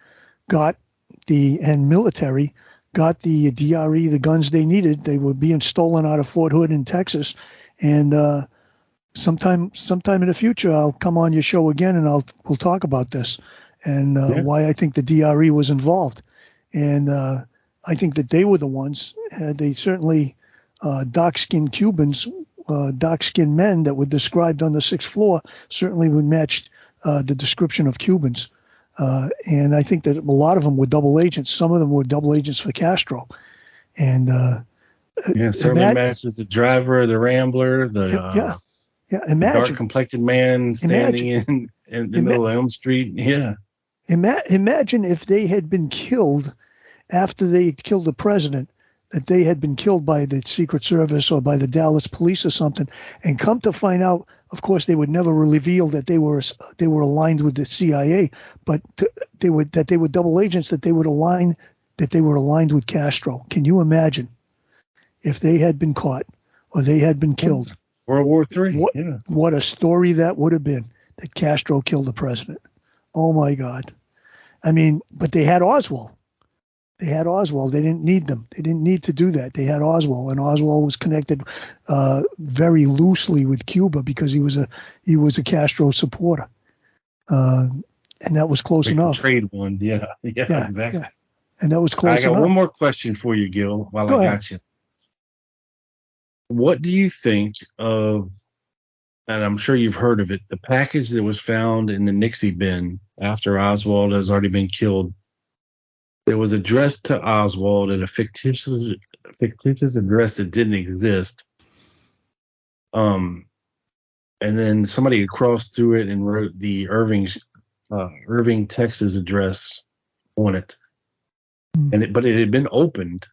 and military got the DRE, the guns they needed. They were being stolen out of Fort Hood in Texas. And sometime in the future, I'll come on your show again and we'll talk about this and why I think the DRE was involved. And I think that they were the ones. They certainly dark-skinned Cubans, dark-skinned men that were described on the 6th floor certainly would match the description of Cubans. And I think that a lot of them were double agents. Some of them were double agents for Castro. And certainly matches the driver, the Rambler, imagine dark-complected man standing in the middle of Elm Street. Yeah. Imagine if they had been killed after they killed the president, that they had been killed by the Secret Service or by the Dallas police or something, and come to find out, of course, they would never reveal that they were aligned with the CIA, but they were double agents, that they were aligned with Castro. Can you imagine if they had been caught or they had been killed? World War III. What a story that would have been, that Castro killed the president. Oh my God. I mean, but they had Oswald. They didn't need them. They didn't need to do that. They had Oswald, and Oswald was connected very loosely with Cuba because he was a Castro supporter, and that was close enough. Trade one, yeah, exactly. Yeah. And that was close enough. I got one more question for you, Gil. While I got you, what do you think of? And I'm sure you've heard of it. The package that was found in the Nixie bin after Oswald has already been killed. It was addressed to Oswald at a fictitious address that didn't exist. And then somebody had crossed through it and wrote the Irving, Texas address on it. But it had been opened,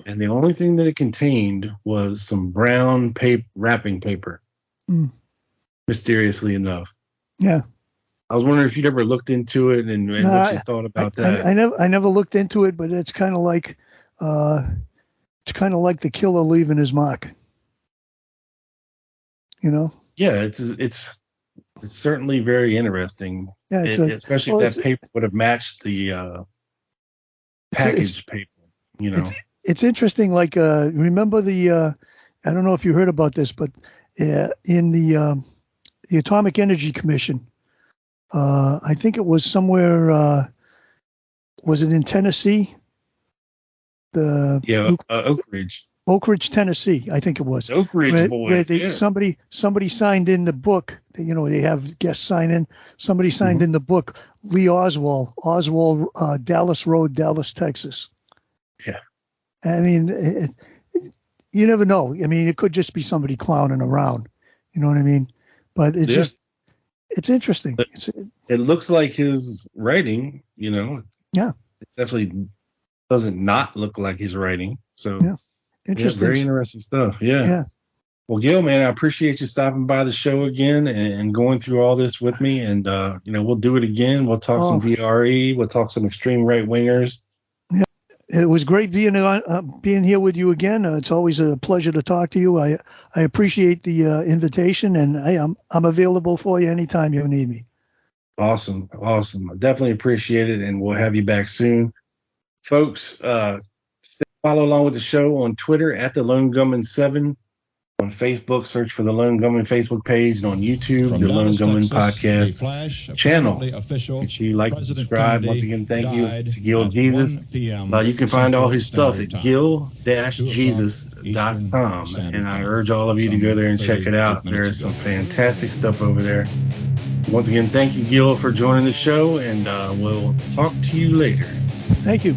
and the only thing that it contained was some brown wrapping paper. Mysteriously enough. Yeah. I was wondering if you'd ever looked into it and what you thought about that. I never looked into it, but it's kind of like kind of like the killer leaving his mark. You know? Yeah, it's certainly very interesting. Yeah, especially if that paper would have matched the package paper. You know, it's interesting. Like, remember the? I don't know if you heard about this, but in the Atomic Energy Commission, I think it was somewhere. Was it in Tennessee? Oak Ridge, Tennessee. I think it was. Oak Ridge boys. Somebody signed in the book. You know, they have guests sign in. Somebody signed in the book. Lee Oswald, Dallas Road, Dallas, Texas. Yeah. I mean, you never know. I mean, it could just be somebody clowning around. You know what I mean? But it's interesting. It looks like his writing, you know. Yeah. It definitely doesn't not look like his writing. So, interesting. Very interesting stuff. Yeah. Well, Gil, man, I appreciate you stopping by the show again and going through all this with me. And, we'll do it again. We'll talk some DRE. We'll talk some extreme right wingers. Yeah. It was great being here with you again. It's always a pleasure to talk to you. I appreciate the invitation, and I'm available for you anytime you need me. Awesome. I definitely appreciate it, and we'll have you back soon. Folks, follow along with the show on Twitter at the Lone Gunman 7. On Facebook, search for the Lone Gunman Facebook page, and on YouTube, the Lone Gunman Podcast channel. If you like to subscribe, once again, thank you to Gil Jesus. You can find all his stuff at gil-jesus.com, and I urge all of you to go there and check it out. There is some fantastic stuff over there. Once again, thank you, Gil, for joining the show, and we'll talk to you later. Thank you.